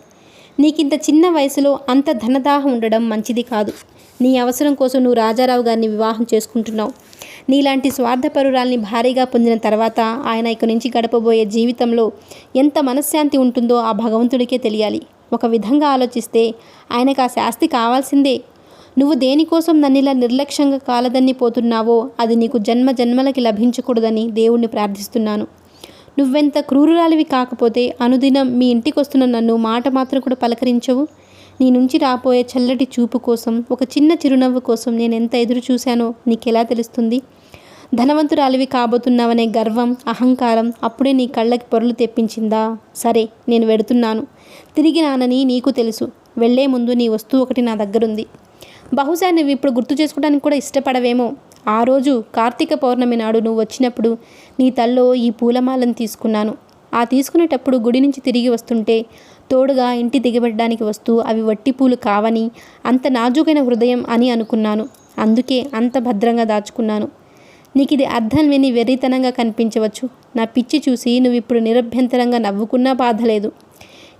నీకింత చిన్న వయసులో అంత ధనదాహం ఉండడం మంచిది కాదు. నీ అవసరం కోసం నువ్వు రాజారావు గారిని వివాహం చేసుకుంటున్నావు. నీలాంటి స్వార్థపరురాల్ని భారీగా పొందిన తర్వాత ఆయన ఇక నుంచి గడపబోయే జీవితంలో ఎంత మనశ్శాంతి ఉంటుందో ఆ భగవంతుడికే తెలియాలి. ఒక విధంగా ఆలోచిస్తే ఆయనకు ఆ శాస్తి కావాల్సిందే. నువ్వు దేనికోసం నన్నిలా నిర్లక్ష్యంగా కాలదన్ని పోతున్నావో అది నీకు జన్మ జన్మలకి లభించకూడదని దేవుణ్ణి ప్రార్థిస్తున్నాను. నువ్వెంత క్రూరురాలివి కాకపోతే అనుదినం మీ ఇంటికొస్తున్న నన్ను మాట మాత్రం కూడా పలకరించవు. నీ నుంచి రాపోయే చల్లటి చూపు కోసం, ఒక చిన్న చిరునవ్వు కోసం నేనెంత ఎదురు చూశానో నీకెలా తెలుస్తుంది? ధనవంతురాలివి కాబోతున్నావనే గర్వం, అహంకారం అప్పుడే నీ కళ్ళకి పొరలు తెప్పించిందా? సరే, నేను వెడుతున్నాను. తిరిగి రానని నీకు తెలుసు. వెళ్లే ముందు నీ వస్తువు ఒకటి నా దగ్గరుంది. బహుశా నువ్వు ఇప్పుడు గుర్తు చేసుకోవడానికి కూడా ఇష్టపడవేమో. ఆ రోజు కార్తీక పౌర్ణమి నాడు నువ్వు వచ్చినప్పుడు నీ తల్లో ఈ పూలమాలను తీసుకున్నాను. ఆ తీసుకునేటప్పుడు గుడి నుంచి తిరిగి వస్తుంటే తోడుగా ఇంటి దిగబెట్టడానికి వస్తూ అవి వట్టి పూలు కావని, అంత నాజూకైన హృదయం అని అనుకున్నాను. అందుకే అంత భద్రంగా దాచుకున్నాను. నీకు ఇది అర్థం లేని వెర్రితనంగా కనిపించవచ్చు. నా పిచ్చి చూసి నువ్వు ఇప్పుడు నిరభ్యంతరంగా నవ్వుకున్నా బాధ లేదు.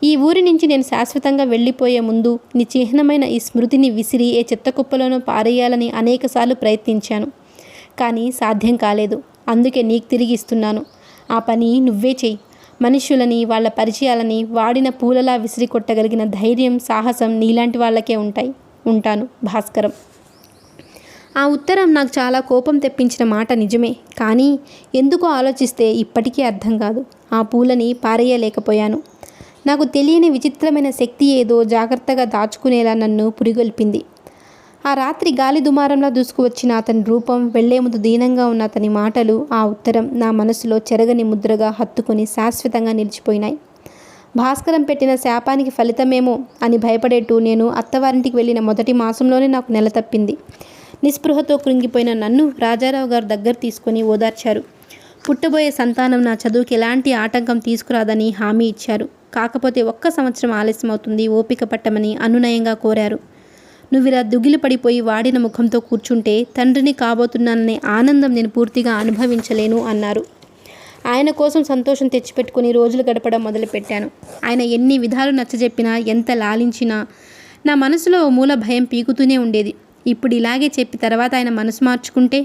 ఈ ఊరి నుంచి నేను శాశ్వతంగా వెళ్ళిపోయే ముందు నీ చిహ్నమైన ఈ స్మృతిని విసిరి ఏ చెత్తకుప్పలోనో పారేయాలని అనేకసార్లు ప్రయత్నించాను. కానీ సాధ్యం కాలేదు. అందుకే నీకు తిరిగి ఇస్తున్నాను. ఆ పని నువ్వే చెయ్యి. మనుష్యులని, వాళ్ళ పరిచయాలని వాడిన పూలలా విసిరి కొట్టగలిగిన ధైర్యం, సాహసం నీలాంటి వాళ్ళకే ఉంటాయి. ఉంటాను, భాస్కరం. ఆ ఉత్తరం నాకు చాలా కోపం తెప్పించిన మాట నిజమే. కానీ ఎందుకో ఆలోచిస్తే ఇప్పటికీ అర్థం కాదు. ఆ పూలని పారేయలేకపోయాను. నాకు తెలియని విచిత్రమైన శక్తి ఏదో జాగ్రత్తగా దాచుకునేలా నన్ను పురిగొల్పింది. ఆ రాత్రి గాలి దుమారంలా దూసుకువచ్చిన అతని రూపం, వెళ్లే ముందు దీనంగా ఉన్న అతని మాటలు, ఆ ఉత్తరం నా మనసులో చెరగని ముద్రగా హత్తుకొని శాశ్వతంగా నిలిచిపోయినాయి. భాస్కరం పెట్టిన శాపానికి ఫలితమేమో అని భయపడేట్టు నేను అత్తవారింటికి వెళ్ళిన మొదటి మాసంలోనే నాకు నెల తప్పింది. నిస్పృహతో కృంగిపోయిన నన్ను రాజారావు గారు దగ్గర తీసుకొని ఓదార్చారు. పుట్టబోయే సంతానం నా చదువుకి ఎలాంటి ఆటంకం తీసుకురాదని హామీ ఇచ్చారు. కాకపోతే 1 సంవత్సరం ఆలస్యం అవుతుంది, ఓపిక పట్టమని అనునయంగా కోరారు. నువ్విలా దుగిలి పడిపోయి వాడిన ముఖంతో కూర్చుంటే తండ్రిని కాబోతున్నాననే ఆనందం నేను పూర్తిగా అనుభవించలేను అన్నారు. ఆయన కోసం సంతోషం తెచ్చిపెట్టుకుని రోజులు గడపడం మొదలుపెట్టాను. ఆయన ఎన్ని విధాలు నచ్చజెప్పినా, ఎంత లాలించినా నా మనసులో మూల భయం పీకుతూనే ఉండేది. ఇప్పుడు ఇలాగే చెప్పి తర్వాత ఆయన మనసు మార్చుకుంటే?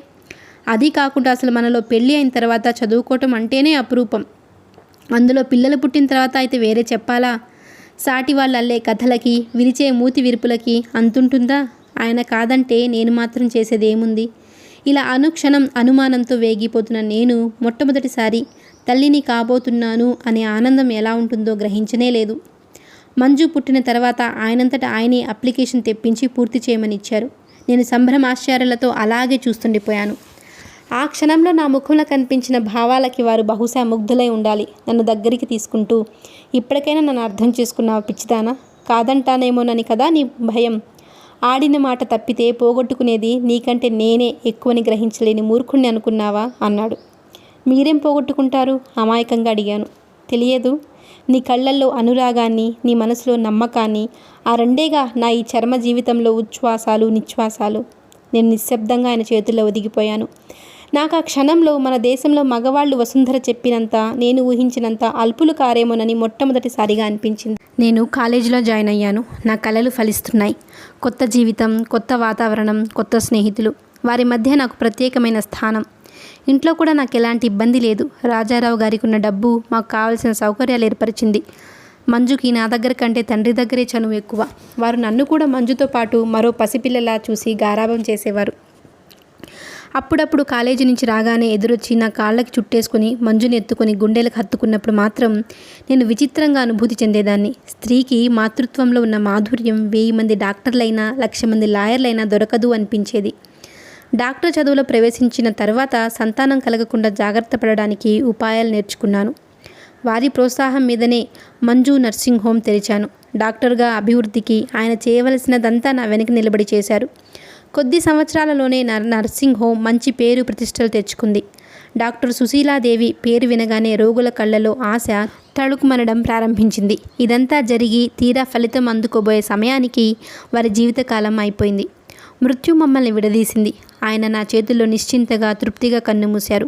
అది కాకుండా అసలు మనలో పెళ్ళి అయిన తర్వాత చదువుకోవటం అంటేనే అపురూపం. అందులో పిల్లలు పుట్టిన తర్వాత అయితే వేరే చెప్పాలా? సాటి వాళ్ళు అల్లే కథలకి, విరిచే మూతి విరుపులకి అంతుంటుందా? ఆయన కాదంటే నేను మాత్రం చేసేది ఏముంది? ఇలా అనుక్షణం అనుమానంతో వేగిపోతున్న నేను మొట్టమొదటిసారి తల్లిని కాబోతున్నాను అనే ఆనందం ఎలా ఉంటుందో గ్రహించనే లేదు. మంజు పుట్టిన తర్వాత ఆయనంతటా ఆయనే అప్లికేషన్ తెప్పించి పూర్తి చేయమని ఇచ్చారు. నేను సంభ్రమాశ్చర్యాలతో అలాగే చూస్తుండిపోయాను. ఆ క్షణంలో నా ముఖంలో కనిపించిన భావాలకి వారు బహుశా ముగ్ధులై ఉండాలి. నన్ను దగ్గరికి తీసుకుంటూ, ఇప్పటికైనా నన్ను అర్థం చేసుకున్నావా పిచ్చిదానా? కాదంటానేమోనని కదా నీ భయం? ఆడిన మాట తప్పితే పోగొట్టుకునేది నీకంటే నేనే ఎక్కువని గ్రహించలేని మూర్ఖుణ్ణి అనుకున్నావా అన్నాడు. మీరేం పోగొట్టుకుంటారు అమాయకంగా అడిగాను. తెలియదు. నీ కళ్ళల్లో అనురాగాన్ని, నీ మనసులో నమ్మకాన్ని, ఆ రెండేగా నా ఈ చర్మ జీవితంలో ఉచ్ఛ్వాసాలు నిశ్వాసాలు. నేను నిశ్శబ్దంగా ఆయన చేతుల్లో ఒదిగిపోయాను. నాకు ఆ క్షణంలో మన దేశంలో మగవాళ్ళు వసుంధర చెప్పినంత, నేను ఊహించినంత అల్పులు కారేమోనని మొట్టమొదటిసారిగా అనిపించింది. నేను కాలేజీలో జాయిన్ అయ్యాను. నా కలలు ఫలిస్తున్నాయి. కొత్త జీవితం, కొత్త వాతావరణం, కొత్త స్నేహితులు. వారి మధ్య నాకు ప్రత్యేకమైన స్థానం. ఇంట్లో కూడా నాకు ఎలాంటి ఇబ్బంది లేదు. రాజారావు గారికి ఉన్న డబ్బు మాకు కావలసిన సౌకర్యాలు ఏర్పరిచింది. మంజుకి నా దగ్గర కంటే తండ్రి దగ్గరే చనువు ఎక్కువ. వారు నన్ను కూడా మంజుతో పాటు మరో పసిపిల్లలా చూసి గారాబం చేసేవారు. అప్పుడప్పుడు కాలేజీ నుంచి రాగానే ఎదురొచ్చి నా కాళ్ళకి చుట్టేసుకుని మంజుని ఎత్తుకొని గుండెలకు హత్తుకున్నప్పుడు మాత్రం నేను విచిత్రంగా అనుభూతి చెందేదాన్ని. స్త్రీకి మాతృత్వంలో ఉన్న మాధుర్యం 1000 మంది డాక్టర్లైనా 1,00,000 మంది లాయర్లైనా దొరకదు అనిపించేది. డాక్టర్ చదువులో ప్రవేశించిన తర్వాత సంతానం కలగకుండా జాగ్రత్త పడడానికి ఉపాయాలు నేర్చుకున్నాను. వారి ప్రోత్సాహం మీదనే మంజు నర్సింగ్ హోమ్ తెరిచాను. డాక్టర్గా అభివృద్ధికి ఆయన చేయవలసినదంతా నా వెనక నిలబడి చేశారు. కొద్ది సంవత్సరాలలోనే నర్సింగ్ హోమ్ మంచి పేరు ప్రతిష్టలు తెచ్చుకుంది. డాక్టర్ సుశీలాదేవి పేరు వినగానే రోగుల కళ్ళలో ఆశ తళుకుమనడం ప్రారంభించింది. ఇదంతా జరిగి తీరా ఫలితం అందుకోబోయే సమయానికి వారి జీవితకాలం అయిపోయింది. మృత్యు మమ్మల్ని విడదీసింది. ఆయన నా చేతుల్లో నిశ్చింతగా తృప్తిగా కన్నుమూశారు.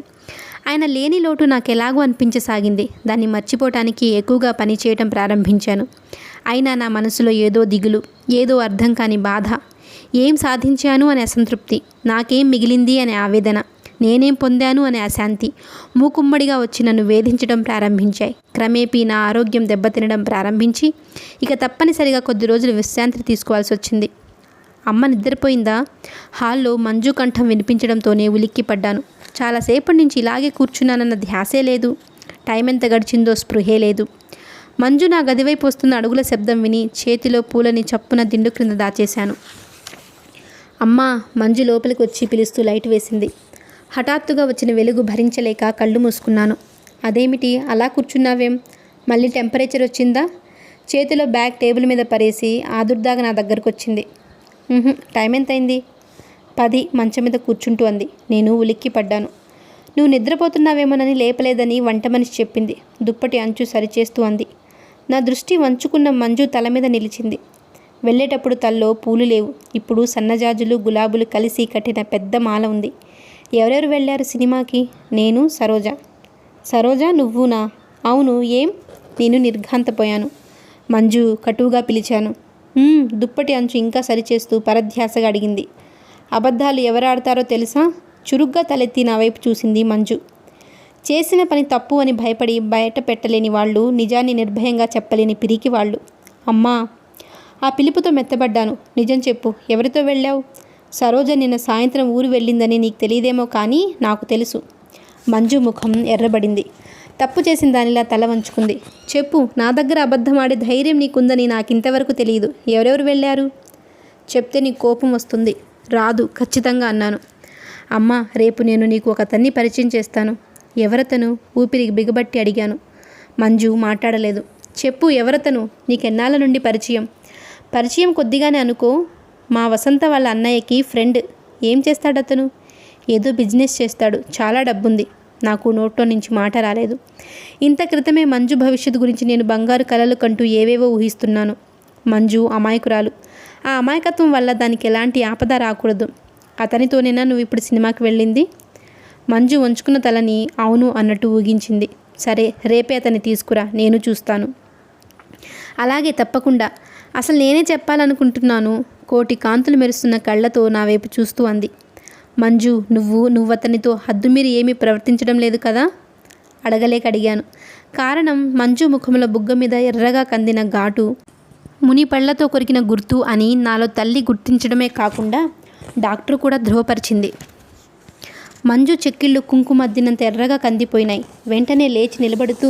ఆయన లేని లోటు నాకెలాగో అనిపించసాగింది. దాన్ని మర్చిపోవటానికి ఎక్కువగా పనిచేయటం ప్రారంభించాను. అయినా నా మనసులో ఏదో దిగులు, ఏదో అర్థం కాని బాధ. ఏం సాధించాను అనే అసంతృప్తి, నాకేం మిగిలింది అనే ఆవేదన, నేనేం పొందాను అనే అశాంతి మూకుమ్మడిగా వచ్చి నన్ను వేధించడం ప్రారంభించాయి. క్రమేపీ నా ఆరోగ్యం దెబ్బతినడం ప్రారంభించి ఇక తప్పనిసరిగా కొద్ది రోజులు విశ్రాంతి తీసుకోవాల్సి వచ్చింది. అమ్మ నిద్రపోయిందా? హాల్లో మంజు కంఠం వినిపించడంతోనే ఉలిక్కిపడ్డాను. చాలాసేపటి నుంచి ఇలాగే కూర్చున్నానన్న ధ్యాసే లేదు. టైం ఎంత గడిచిందో స్పృహే లేదు. మంజు నా గదివైపు వస్తున్న అడుగుల శబ్దం విని చేతిలో పూలని చప్పున దిండు క్రింద దాచేశాను. అమ్మా! మంజు లోపలికి వచ్చి పిలుస్తూ లైట్ వేసింది. హఠాత్తుగా వచ్చిన వెలుగు భరించలేక కళ్ళు మూసుకున్నాను. అదేమిటి అలా కూర్చున్నావేం? మళ్ళీ టెంపరేచర్ వచ్చిందా? చేతిలో బ్యాగ్ టేబుల్ మీద పరేసి ఆదుర్దాగా నా దగ్గరకు వచ్చింది. టైం ఎంతైంది? 10 మంచం మీద కూర్చుంటూ అంది. నేను ఉలిక్కి పడ్డాను. నువ్వు నిద్రపోతున్నావేమోనని లేపలేదని వంట మనిషి చెప్పింది. దుప్పటి అంచు సరిచేస్తూ అంది. నా దృష్టి వంచుకున్న మంజు తల మీద నిలిచింది. వెళ్ళేటప్పుడు తల్లో పూలు లేవు. ఇప్పుడు సన్నజాజులు గులాబులు కలిసి కట్టిన పెద్ద మాల ఉంది. ఎవరెవరు వెళ్ళారు సినిమాకి? నేను, సరోజ. సరోజ నువ్వునా? అవును, ఏం? నేను నిర్ఘాంతపోయాను. మంజు కటువుగా పిలిచాను. దుప్పటి అంచు ఇంకా సరిచేస్తూ పరధ్యాసగా అడిగింది. అబద్ధాలు ఎవరాడతారో తెలుసా? చురుగ్గా తలెత్తి నా వైపు చూసింది మంజు. చేసిన పని తప్పు అని భయపడి బయట పెట్టలేని వాళ్ళు, నిజాన్ని నిర్భయంగా చెప్పలేని పిరికి వాళ్ళు. అమ్మా! ఆ పిలుపుతో మెత్తబడ్డాను. నిజం చెప్పు, ఎవరితో వెళ్ళావు? సరోజ నిన్న సాయంత్రం ఊరు వెళ్ళిందని నీకు తెలియదేమో కానీ నాకు తెలుసు. మంజు ముఖం ఎర్రబడింది. తప్పు చేసిన దానిలా తల వంచుకుంది. చెప్పు, నా దగ్గర అబద్ధం ఆడే ధైర్యం నీకుందని నాకింతవరకు తెలియదు. ఎవరెవరు వెళ్ళారు? చెప్తే నీకు కోపం వస్తుంది. రాదు ఖచ్చితంగా అన్నాను. అమ్మా, రేపు నేను నీకు ఒక అతన్ని పరిచయం చేస్తాను. ఎవరతను? ఊపిరి బిగబట్టి అడిగాను. మంజు మాట్లాడలేదు. చెప్పు, ఎవరతను? నీకెన్నాళ్ళ నుండి పరిచయం? పరిచయం కొద్దిగానే అనుకో. మా వసంత వాళ్ళ అన్నయ్యకి ఫ్రెండ్. ఏం చేస్తాడతను? ఏదో బిజినెస్ చేస్తాడు. చాలా డబ్బుంది. నాకు నోట్లో నుంచి మాట రాలేదు. ఇంత క్రితమే మంజు భవిష్యత్తు గురించి నేను బంగారు కలలు కంటూ ఏవేవో ఊహిస్తున్నాను. మంజు అమాయకురాలు. ఆ అమాయకత్వం వల్ల దానికి ఎలాంటి ఆపద రాకూడదు. అతనితోనేనా నువ్వు ఇప్పుడు సినిమాకి వెళ్ళింది? మంజు వంచుకున్న తలని అవును అన్నట్టు ఊగించింది. సరే, రేపే అతన్ని తీసుకురా, నేను చూస్తాను. అలాగే, తప్పకుండా. అసలు నేనే చెప్పాలనుకుంటున్నాను. కోటి కాంతులు మెరుస్తున్న కళ్ళతో నా వైపు చూస్తూ అంది. మంజు, నువ్వతనితో హద్దుమీరి ఏమీ ప్రవర్తించడం లేదు కదా? అడగలేక అడిగాను. కారణం మంజు ముఖంలో బుగ్గ మీద ఎర్రగా కందిన ఘాటు, ముని పళ్లతో కొరికిన గుర్తు అని నాలో తల్లి గుర్తించడమే కాకుండా డాక్టర్ కూడా ధృవపరిచింది. మంజు చెక్కిళ్ళు కుంకుమద్దినంత ఎర్రగా కందిపోయినాయి. వెంటనే లేచి నిలబడుతూ,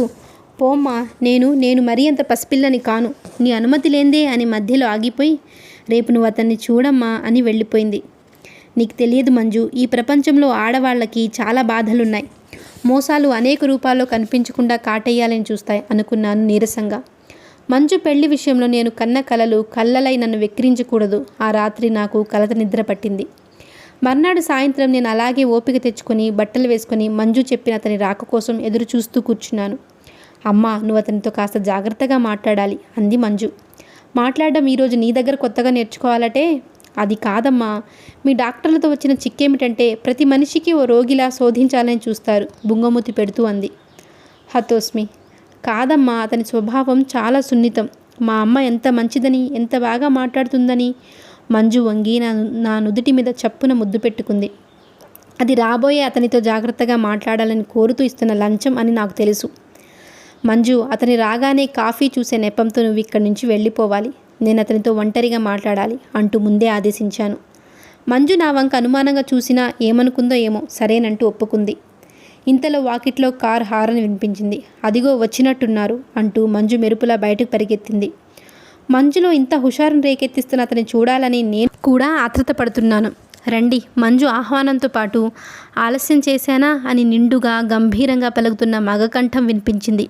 పోమ్మా, నేను మరీ అంత పసిపిల్లని కాను. నీ అనుమతి లేందే అని మధ్యలో ఆగిపోయి, రేపు నువ్వు అతన్ని చూడమ్మా అని వెళ్ళిపోయింది. నీకు తెలియదు మంజు, ఈ ప్రపంచంలో ఆడవాళ్ళకి చాలా బాధలున్నాయి. మోసాలు అనేక రూపాల్లో కనిపించకుండా కాటేయాలని చూస్తాయి అనుకున్నాను నీరసంగా. మంజు పెళ్లి విషయంలో నేను కన్న కలలు కళ్ళలై నన్ను వెక్కిరించకూడదు. ఆ రాత్రి నాకు కలత నిద్ర పట్టింది. మర్నాడు సాయంత్రం నేను అలాగే ఓపిక తెచ్చుకొని బట్టలు వేసుకొని మంజు చెప్పిన అతని రాక కోసం ఎదురు చూస్తూ కూర్చున్నాను. అమ్మా, నువ్వు అతనితో కాస్త జాగ్రత్తగా మాట్లాడాలి అంది మంజు. మాట్లాడడం ఈరోజు నీ దగ్గర కొత్తగా నేర్చుకోవాలటే? అది కాదమ్మా, మీ డాక్టర్లతో వచ్చిన చిక్కేమిటంటే ప్రతి మనిషికి ఓ రోగిలా శోధించాలని చూస్తారు బుంగమూతి పెడుతూ అంది. హతోస్మి. కాదమ్మా, అతని స్వభావం చాలా సున్నితం. మా అమ్మ ఎంత మంచిదని, ఎంత బాగా మాట్లాడుతుందని. మంజు వంగి నా నుదుటి మీద చప్పున ముద్దు పెట్టుకుంది. అది రాబోయే అతనితో జాగ్రత్తగా మాట్లాడాలని కోరుతూ ఇస్తున్న లంచం అని నాకు తెలుసు. మంజు, అతని రాగానే కాఫీ చూసే నెపంతో నువ్వు ఇక్కడి నుంచి వెళ్ళిపోవాలి. నేను అతనితో ఒంటరిగా మాట్లాడాలి అంటూ ముందే ఆదేశించాను. మంజు నా వంక అనుమానంగా చూసినా ఏమనుకుందో ఏమో సరేనంటూ ఒప్పుకుంది. ఇంతలో వాకిట్లో కార్ హారన్ వినిపించింది. అదిగో వచ్చినట్టున్నారు అంటూ మంజు మెరుపులా బయటకు పరిగెత్తింది. మంజులో ఇంత హుషారును రేకెత్తిస్తున్న అతన్ని చూడాలని నేను కూడా ఆత్రత పడుతున్నాను. రండి. మంజు ఆహ్వానంతో పాటు ఆలస్యం చేశానా అని నిండుగా గంభీరంగా పలుకుతున్న మగ కంఠం వినిపించింది.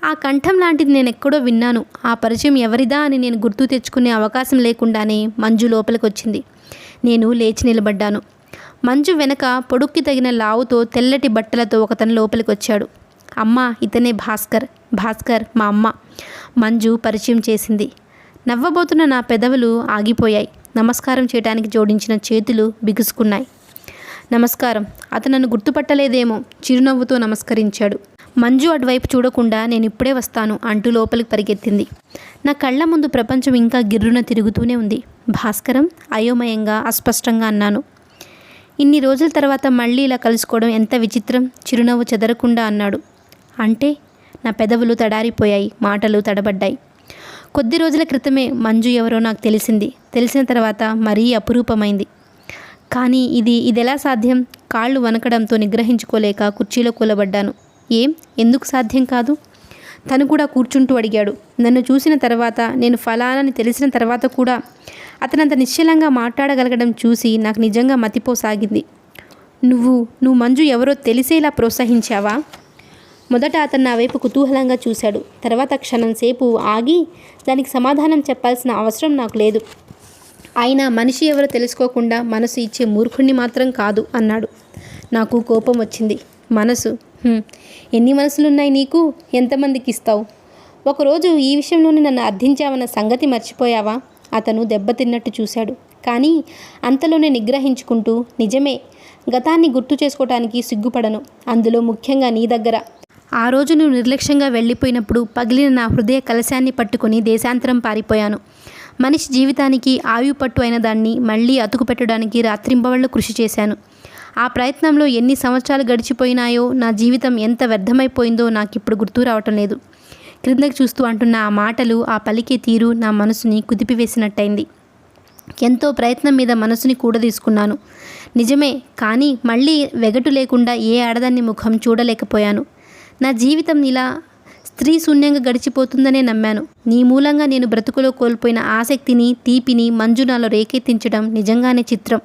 ఆ కంఠం లాంటిది నేను ఎక్కడో విన్నాను. ఆ పరిచయం ఎవరిదా అని నేను గుర్తు తెచ్చుకునే అవకాశం లేకుండానే మంజు లోపలికి వచ్చింది. నేను లేచి నిలబడ్డాను. మంజు వెనక పొడుక్కి తగిన లావుతో తెల్లటి బట్టలతో ఒకతను లోపలికి వచ్చాడు. అమ్మా, ఇతనే భాస్కర్. భాస్కర్ మా అమ్మ. మంజు పరిచయం చేసింది. నవ్వబోతున్న నా పెదవులు ఆగిపోయాయి. నమస్కారం చేయడానికి జోడించిన చేతులు బిగుసుకున్నాయి. నమస్కారం. అతను నన్ను గుర్తుపట్టలేదేమో చిరునవ్వుతో నమస్కరించాడు. మంజు అటువైపు చూడకుండా నేను ఇప్పుడే వస్తాను అంటూ లోపలికి పరిగెత్తింది. నా కళ్ళ ముందు ప్రపంచం ఇంకా గిర్రున తిరుగుతూనే ఉంది. భాస్కరం అయోమయంగా అస్పష్టంగా అన్నాను. ఇన్ని రోజుల తర్వాత మళ్ళీ ఇలా కలుసుకోవడం ఎంత విచిత్రం. చిరునవ్వు చెదరకుండా అన్నాడు. అంటే? నా పెదవులు తడారిపోయాయి. మాటలు తడబడ్డాయి. కొద్ది రోజుల క్రితమే మంజు ఎవరో నాకు తెలిసింది. తెలిసిన తర్వాత మరీ అపురూపమైంది. కానీ ఇదెలా సాధ్యం? కాళ్ళు వనకడంతో నిగ్రహించుకోలేక కుర్చీలో కూలబడ్డాను. ఎందుకు సాధ్యం కాదు? తను కూడా కూర్చుంటూ అడిగాడు. నన్ను చూసిన తర్వాత, నేను ఫలానని తెలిసిన తర్వాత కూడా అతనంత నిశ్చలంగా మాట్లాడగలగడం చూసి నాకు నిజంగా మతిపోసాగింది. నువ్వు మంజు ఎవరో తెలిసేలా ప్రోత్సహించావా? మొదట అతను నా వైపు కుతూహలంగా చూశాడు. తర్వాత క్షణం సేపు ఆగి, దానికి సమాధానం చెప్పాల్సిన అవసరం నాకు లేదు. అయినా మనిషి ఎవరో తెలుసుకోకుండా మనసు ఇచ్చే మూర్ఖుణ్ణి మాత్రం కాదు అన్నాడు. నాకు కోపం వచ్చింది. మనసు? ఎన్ని మనసులున్నాయి నీకు? ఎంతమందికి ఇస్తావు? ఒకరోజు ఈ విషయంలోనే నన్ను అర్థించావన్న సంగతి మర్చిపోయావా? అతను దెబ్బతిన్నట్టు చూశాడు. కానీ అంతలోనే నిగ్రహించుకుంటూ, నిజమే, గతాన్ని గుర్తు చేసుకోవటానికి సిగ్గుపడను. అందులో ముఖ్యంగా నీ దగ్గర. ఆ రోజు నువ్వు నిర్లక్ష్యంగా వెళ్ళిపోయినప్పుడు పగిలిన నా హృదయ కలశాన్ని పట్టుకొని దేశాంతరం పారిపోయాను. మనిషి జీవితానికి ఆయుపట్టు అయిన దాన్ని మళ్ళీ అతుకుపెట్టడానికి రాత్రింబవళ్ళు కృషి చేశాను. ఆ ప్రయత్నంలో ఎన్ని సంవత్సరాలు గడిచిపోయినాయో, నా జీవితం ఎంత వ్యర్థమైపోయిందో నాకిప్పుడు గుర్తు రావటం లేదు. క్రిందకి చూస్తూ అంటున్న ఆ మాటలు, ఆ పలికే తీరు నా మనసుని కుదిపివేసినట్టయింది. ఎంతో ప్రయత్నం మీద మనసుని కూడదీసుకున్నాను. నిజమే, కానీ మళ్ళీ వెగటు లేకుండా ఏ ఆడదాన్ని ముఖం చూడలేకపోయాను. నా జీవితం ఇలా స్త్రీ శూన్యంగా గడిచిపోతుందనే నమ్మాను. నీ మూలంగా నేను బ్రతుకులో కోల్పోయిన ఆసక్తిని, తీపిని మంజు నాలో రేకెత్తించడం నిజంగానే చిత్రం.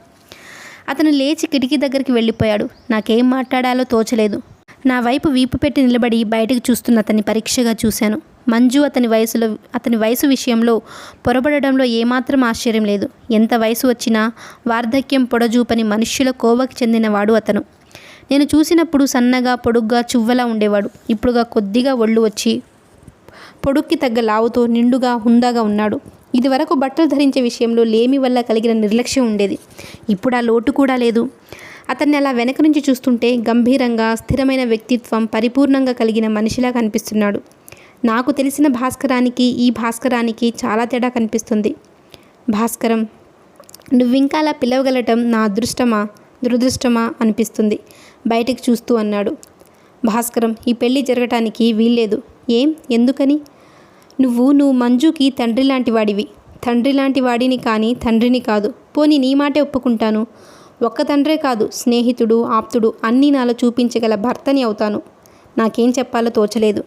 అతను లేచి కిటికీ దగ్గరికి వెళ్ళిపోయాడు. నాకేం మాట్లాడాలో తోచలేదు. నా వైపు వీపు పెట్టి నిలబడి బయటకు చూస్తున్న అతన్ని పరీక్షగా చూశాను. మంజు అతని వయసు విషయంలో పొరబడడంలో ఏమాత్రం ఆశ్చర్యం లేదు. ఎంత వయసు వచ్చినా వార్ధక్యం పొడజూపని మనుష్యుల కోవకి చెందినవాడు అతను. నేను చూసినప్పుడు సన్నగా, పొడుగ్గా, చువ్వలా ఉండేవాడు. ఇప్పుడుగా కొద్దిగా ఒళ్ళు వచ్చి పొడుక్కి తగ్గ లావుతో నిండుగా, హుందాగా ఉన్నాడు. ఇదివరకు బట్టలు ధరించే విషయంలో లేమి వల్ల కలిగిన నిర్లక్ష్యం ఉండేది. ఇప్పుడు ఆ లోటు కూడా లేదు. అతన్ని అలా వెనక నుంచి చూస్తుంటే గంభీరంగా, స్థిరమైన వ్యక్తిత్వం పరిపూర్ణంగా కలిగిన మనిషిలా కనిపిస్తున్నాడు. నాకు తెలిసిన భాస్కరానికి ఈ భాస్కరానికి చాలా తేడా కనిపిస్తుంది. భాస్కరం, నువ్వింకా అలా పిలవగలటం నా అదృష్టమా దురదృష్టమా అనిపిస్తుంది బయటికి చూస్తూ అన్నాడు. భాస్కరం, ఈ పెళ్ళి జరగటానికి వీల్లేదు. ఎందుకని? నువ్వు మంజుకి తండ్రి లాంటి వాడివి. తండ్రి లాంటి వాడిని కానీ తండ్రిని కాదు. పోనీ నీ మాటే ఒప్పుకుంటాను. ఒక్క తండ్రే కాదు, స్నేహితుడు, ఆప్తుడు అన్నీ నాలో చూపించగల భర్తని అవుతాను. నాకేం చెప్పాలో తోచలేదు.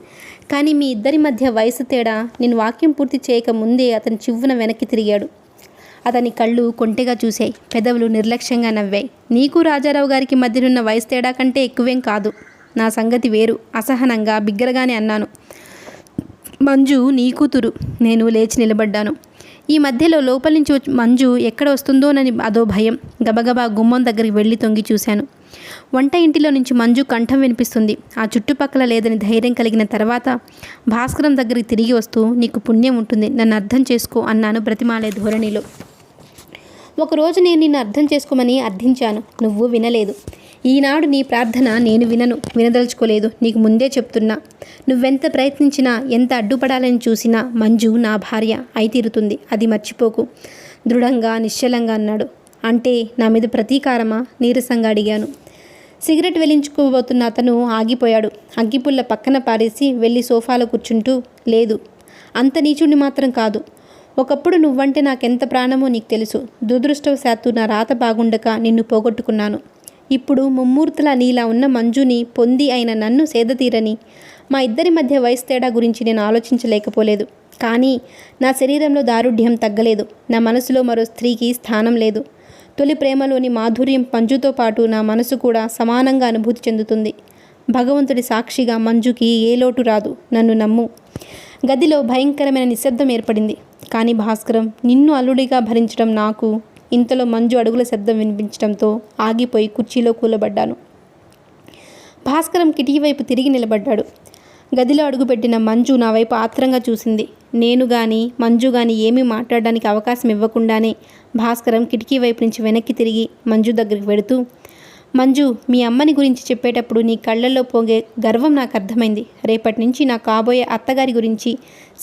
కానీ మీ ఇద్దరి మధ్య వయసు తేడా. నేను వాక్యం పూర్తి చేయక ముందే అతను చివ్వున వెనక్కి తిరిగాడు. అతని కళ్ళు కొంటెగా చూశాయి. పెదవులు నిర్లక్ష్యంగా నవ్వాయి. నీకు రాజారావు గారికి మధ్యనున్న వయసు తేడా కంటే ఎక్కువేం కాదు. నా సంగతి వేరు. అసహనంగా, బిగ్గరగానే అన్నాను. మంజు నీ కూతురు. నేను లేచి నిలబడ్డాను. ఈ మధ్యలో లోపల నుంచి మంజు ఎక్కడ వస్తుందోనని అదో భయం. గబగబా గుమ్మం దగ్గరికి వెళ్ళి తొంగి చూశాను. వంట ఇంటిలో నుంచి మంజు కంఠం వినిపిస్తుంది. ఆ చుట్టుపక్కల లేదని ధైర్యం కలిగిన తర్వాత భాస్కరం దగ్గరికి తిరిగి వస్తూ, నీకు పుణ్యం ఉంటుంది, నన్ను అర్థం చేసుకో అన్నాను బ్రతిమాలే ధోరణిలో. ఒకరోజు నేను నిన్ను అర్థం చేసుకోమని అర్థించాను, నువ్వు వినలేదు. ఈనాడు నీ ప్రార్థన నేను వినదలుచుకోలేదు. నీకు ముందే చెప్తున్నా, నువ్వెంత ప్రయత్నించినా, ఎంత అడ్డుపడాలని చూసినా మంజు నా భార్య అయి తీరుతుంది, అది మర్చిపోకు, దృఢంగా నిశ్చలంగా అన్నాడు. అంటే నా మీద ప్రతీకారమా? నీరసంగా అడిగాను. సిగరెట్ వెలించుకోబోతున్న అతను ఆగిపోయాడు. అగ్గిపుల్ల పక్కన పారేసి వెళ్ళి సోఫాలో కూర్చుంటూ, లేదు, అంత నీచుడిని మాత్రం కాదు. ఒకప్పుడు నువ్వంటే నాకెంత ప్రాణమో నీకు తెలుసు. దురదృష్టవశాత్తు నా రాత బాగుండక నిన్ను పోగొట్టుకున్నాను. ఇప్పుడు ముమ్మూర్తుల నీలా ఉన్న మంజుని పొంది అయిన నన్ను సేదతీరని, మా ఇద్దరి మధ్య వయసు తేడా గురించి నేను ఆలోచించలేకపోలేదు. కానీ నా శరీరంలో దారుఢ్యం తగ్గలేదు. నా మనసులో మరో స్త్రీకి స్థానం లేదు. తొలి ప్రేమలోని మాధుర్యం మంజుతో పాటు నా మనసు కూడా సమానంగా అనుభూతి చెందుతుంది. భగవంతుడి సాక్షిగా మంజుకి ఏ లోటు రాదు, నన్ను నమ్ము. గదిలో భయంకరమైన నిశ్శబ్దం ఏర్పడింది. కానీ భాస్కరం, నిన్ను అల్లుడిగా భరించడం నాకు. ఇంతలో మంజు అడుగుల శబ్దం వినిపించడంతో ఆగిపోయి కుర్చీలో కూలబడ్డాను. భాస్కరం కిటికీ వైపు తిరిగి నిలబడ్డాడు. గదిలో అడుగుపెట్టిన మంజు నా వైపు ఆత్రంగా చూసింది. నేను కానీ మంజు కానీ ఏమీ మాట్లాడడానికి అవకాశం ఇవ్వకుండానే భాస్కరం కిటికీ వైపు నుంచి వెనక్కి తిరిగి మంజు దగ్గరికి వెడుతూ, మంజు, మీ అమ్మని గురించి చెప్పేటప్పుడు నీ కళ్ళల్లో పోగే గర్వం నాకు అర్థమైంది. రేపటి నుంచి నా కాబోయే అత్తగారి గురించి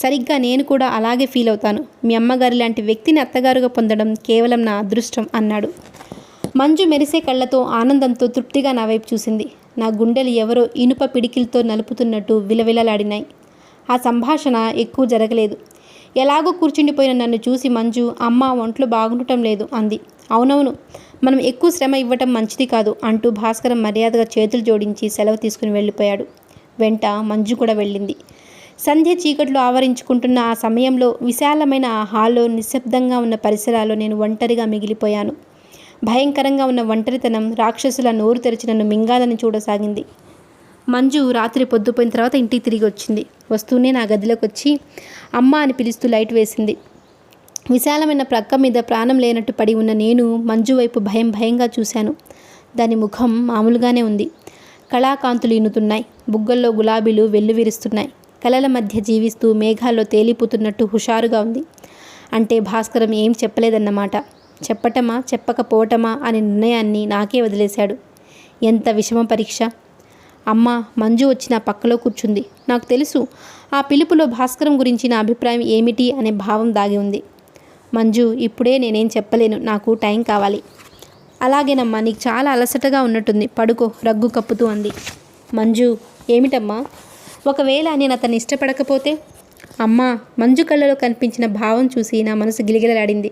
సరిగ్గా నేను కూడా అలాగే ఫీల్ అవుతాను. మీ అమ్మగారి లాంటి వ్యక్తిని అత్తగారుగా పొందడం కేవలం నా అదృష్టం అన్నాడు. మంజు మెరిసే కళ్ళతో ఆనందంతో తృప్తిగా నా వైపు చూసింది. నా గుండెలు ఎవరో ఇనుప పిడికిలతో నలుపుతున్నట్టు విలవిలలాడినాయి. ఆ సంభాషణ ఎక్కువ జరగలేదు. ఎలాగో కూర్చుండిపోయిన నన్ను చూసి మంజు, అమ్మ ఒంట్లో బాగుండటం లేదు అంది. అవునవును, మనం ఎక్కువ శ్రమ ఇవ్వటం మంచిది కాదు అంటూ భాస్కరం మర్యాదగా చేతులు జోడించి సెలవు తీసుకుని వెళ్ళిపోయాడు. వెంట మంజు కూడా వెళ్ళింది. సంధ్య చీకట్లో ఆవరించుకుంటున్న ఆ సమయంలో విశాలమైన ఆ హాల్లో నిశ్శబ్దంగా ఉన్న పరిసరాల్లో నేను ఒంటరిగా మిగిలిపోయాను. భయంకరంగా ఉన్న ఒంటరితనం రాక్షసుల నోరు తెరిచి నన్ను మింగాలని చూడసాగింది. మంజు రాత్రి పొద్దుపోయిన తర్వాత ఇంటికి తిరిగి వచ్చింది. వస్తూనే నా గదిలోకి వచ్చి అమ్మ అని పిలుస్తూ లైట్ వేసింది. విశాలమైన ప్రక్క మీద ప్రాణం లేనట్టు పడి ఉన్న నేను మంజు వైపు భయంగా చూశాను. దాని ముఖం మామూలుగానే ఉంది. కళాకాంతులు ఇనుతున్నాయి. బుగ్గల్లో గులాబీలు వెల్లువిరుస్తున్నాయి. కలల మధ్య జీవిస్తూ మేఘాల్లో తేలిపోతున్నట్టు హుషారుగా ఉంది. అంటే భాస్కరం ఏం చెప్పలేదన్నమాట. చెప్పటమా చెప్పకపోవటమా అనే నిర్ణయాన్ని నాకే వదిలేశాడు. ఎంత విషమ పరీక్ష. అమ్మ, మంజు వచ్చి నా పక్కలో కూర్చుంది. నాకు తెలుసు ఆ పిలుపులో భాస్కరం గురించి నా అభిప్రాయం ఏమిటి అనే భావం దాగి ఉంది. మంజు, ఇప్పుడే నేనేం చెప్పలేను, నాకు టైం కావాలి. అలాగేనమ్మా, నీకు చాలా అలసటగా ఉన్నట్టుంది, పడుకో రగ్గు కప్పుతూ అంది. మంజు, ఏమిటమ్మా? ఒకవేళ నేను అతన్ని ఇష్టపడకపోతే? అమ్మా, మంజు కళ్ళలో కనిపించిన భావం చూసి నా మనసు గిలిగిలలాడింది.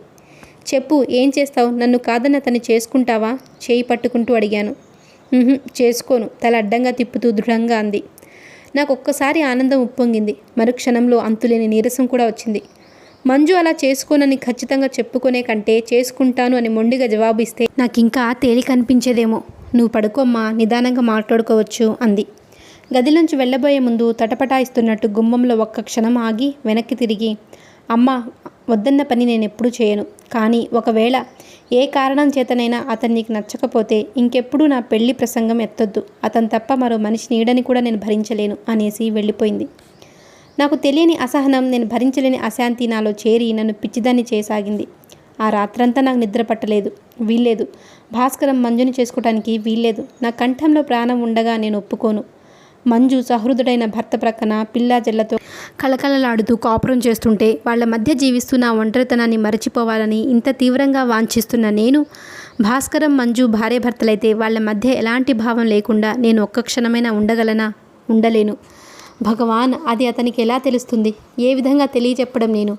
చెప్పు, ఏం చేస్తావు? నన్ను కాదని అతన్ని చేసుకుంటావా? చేయి పట్టుకుంటూ అడిగాను. చేసుకోను, తల అడ్డంగా తిప్పుతూ దృఢంగా అంది. నాకు ఒక్కసారి ఆనందం ఉప్పొంగింది. మరుక్షణంలో అంతులేని నీరసం కూడా వచ్చింది. మంజు అలా చేసుకోనని ఖచ్చితంగా చెప్పుకునే కంటే చేసుకుంటాను అని మొండిగా జవాబు ఇస్తే నాకు ఇంకా తేలిక అనిపించేదేమో. నువ్వు పడుకోమ్మా, నిదానంగా మాట్లాడుకోవచ్చు అంది. గదిలోంచి వెళ్ళబోయే ముందు తటపటాయిస్తున్నట్టు గుమ్మంలో ఒక్క క్షణం ఆగి వెనక్కి తిరిగి, అమ్మ, వద్దన్న పని నేను ఎప్పుడూ చేయను. కానీ ఒకవేళ ఏ కారణం చేతనైనా అతను నీకు నచ్చకపోతే ఇంకెప్పుడు నా పెళ్లి ప్రసంగం ఎత్తొద్దు. అతను తప్ప మరో మనిషి నీడని కూడా నేను భరించలేను అనేసి వెళ్ళిపోయింది. నాకు తెలియని అసహనం, నేను భరించలేని అశాంతి నాలో చేరి నన్ను పిచ్చిదాన్ని చేయసాగింది. ఆ రాత్రంతా నాకు నిద్ర పట్టలేదు. వీల్లేదు, భాస్కరం మంజుని చేసుకోవటానికి వీల్లేదు. నా కంఠంలో ప్రాణం ఉండగా నేను ఒప్పుకోను. మంజు సహృదుడైన భర్త ప్రక్కన పిల్లా జల్లతో కలకలలాడుతూ కాపురం చేస్తుంటే వాళ్ళ మధ్య జీవిస్తున్న ఒంటరితనాన్ని మరచిపోవాలని ఇంత తీవ్రంగా వాంఛిస్తున్న నేను, భాస్కరం మంజు భార్యాభర్తలైతే వాళ్ళ మధ్య ఎలాంటి భావం లేకుండా నేను ఒక్క క్షణమైనా ఉండగలనా? ఉండలేను. భగవాన్, అది అతనికి ఎలా తెలుస్తుంది? ఏ విధంగా తెలియచెప్పడం నేను?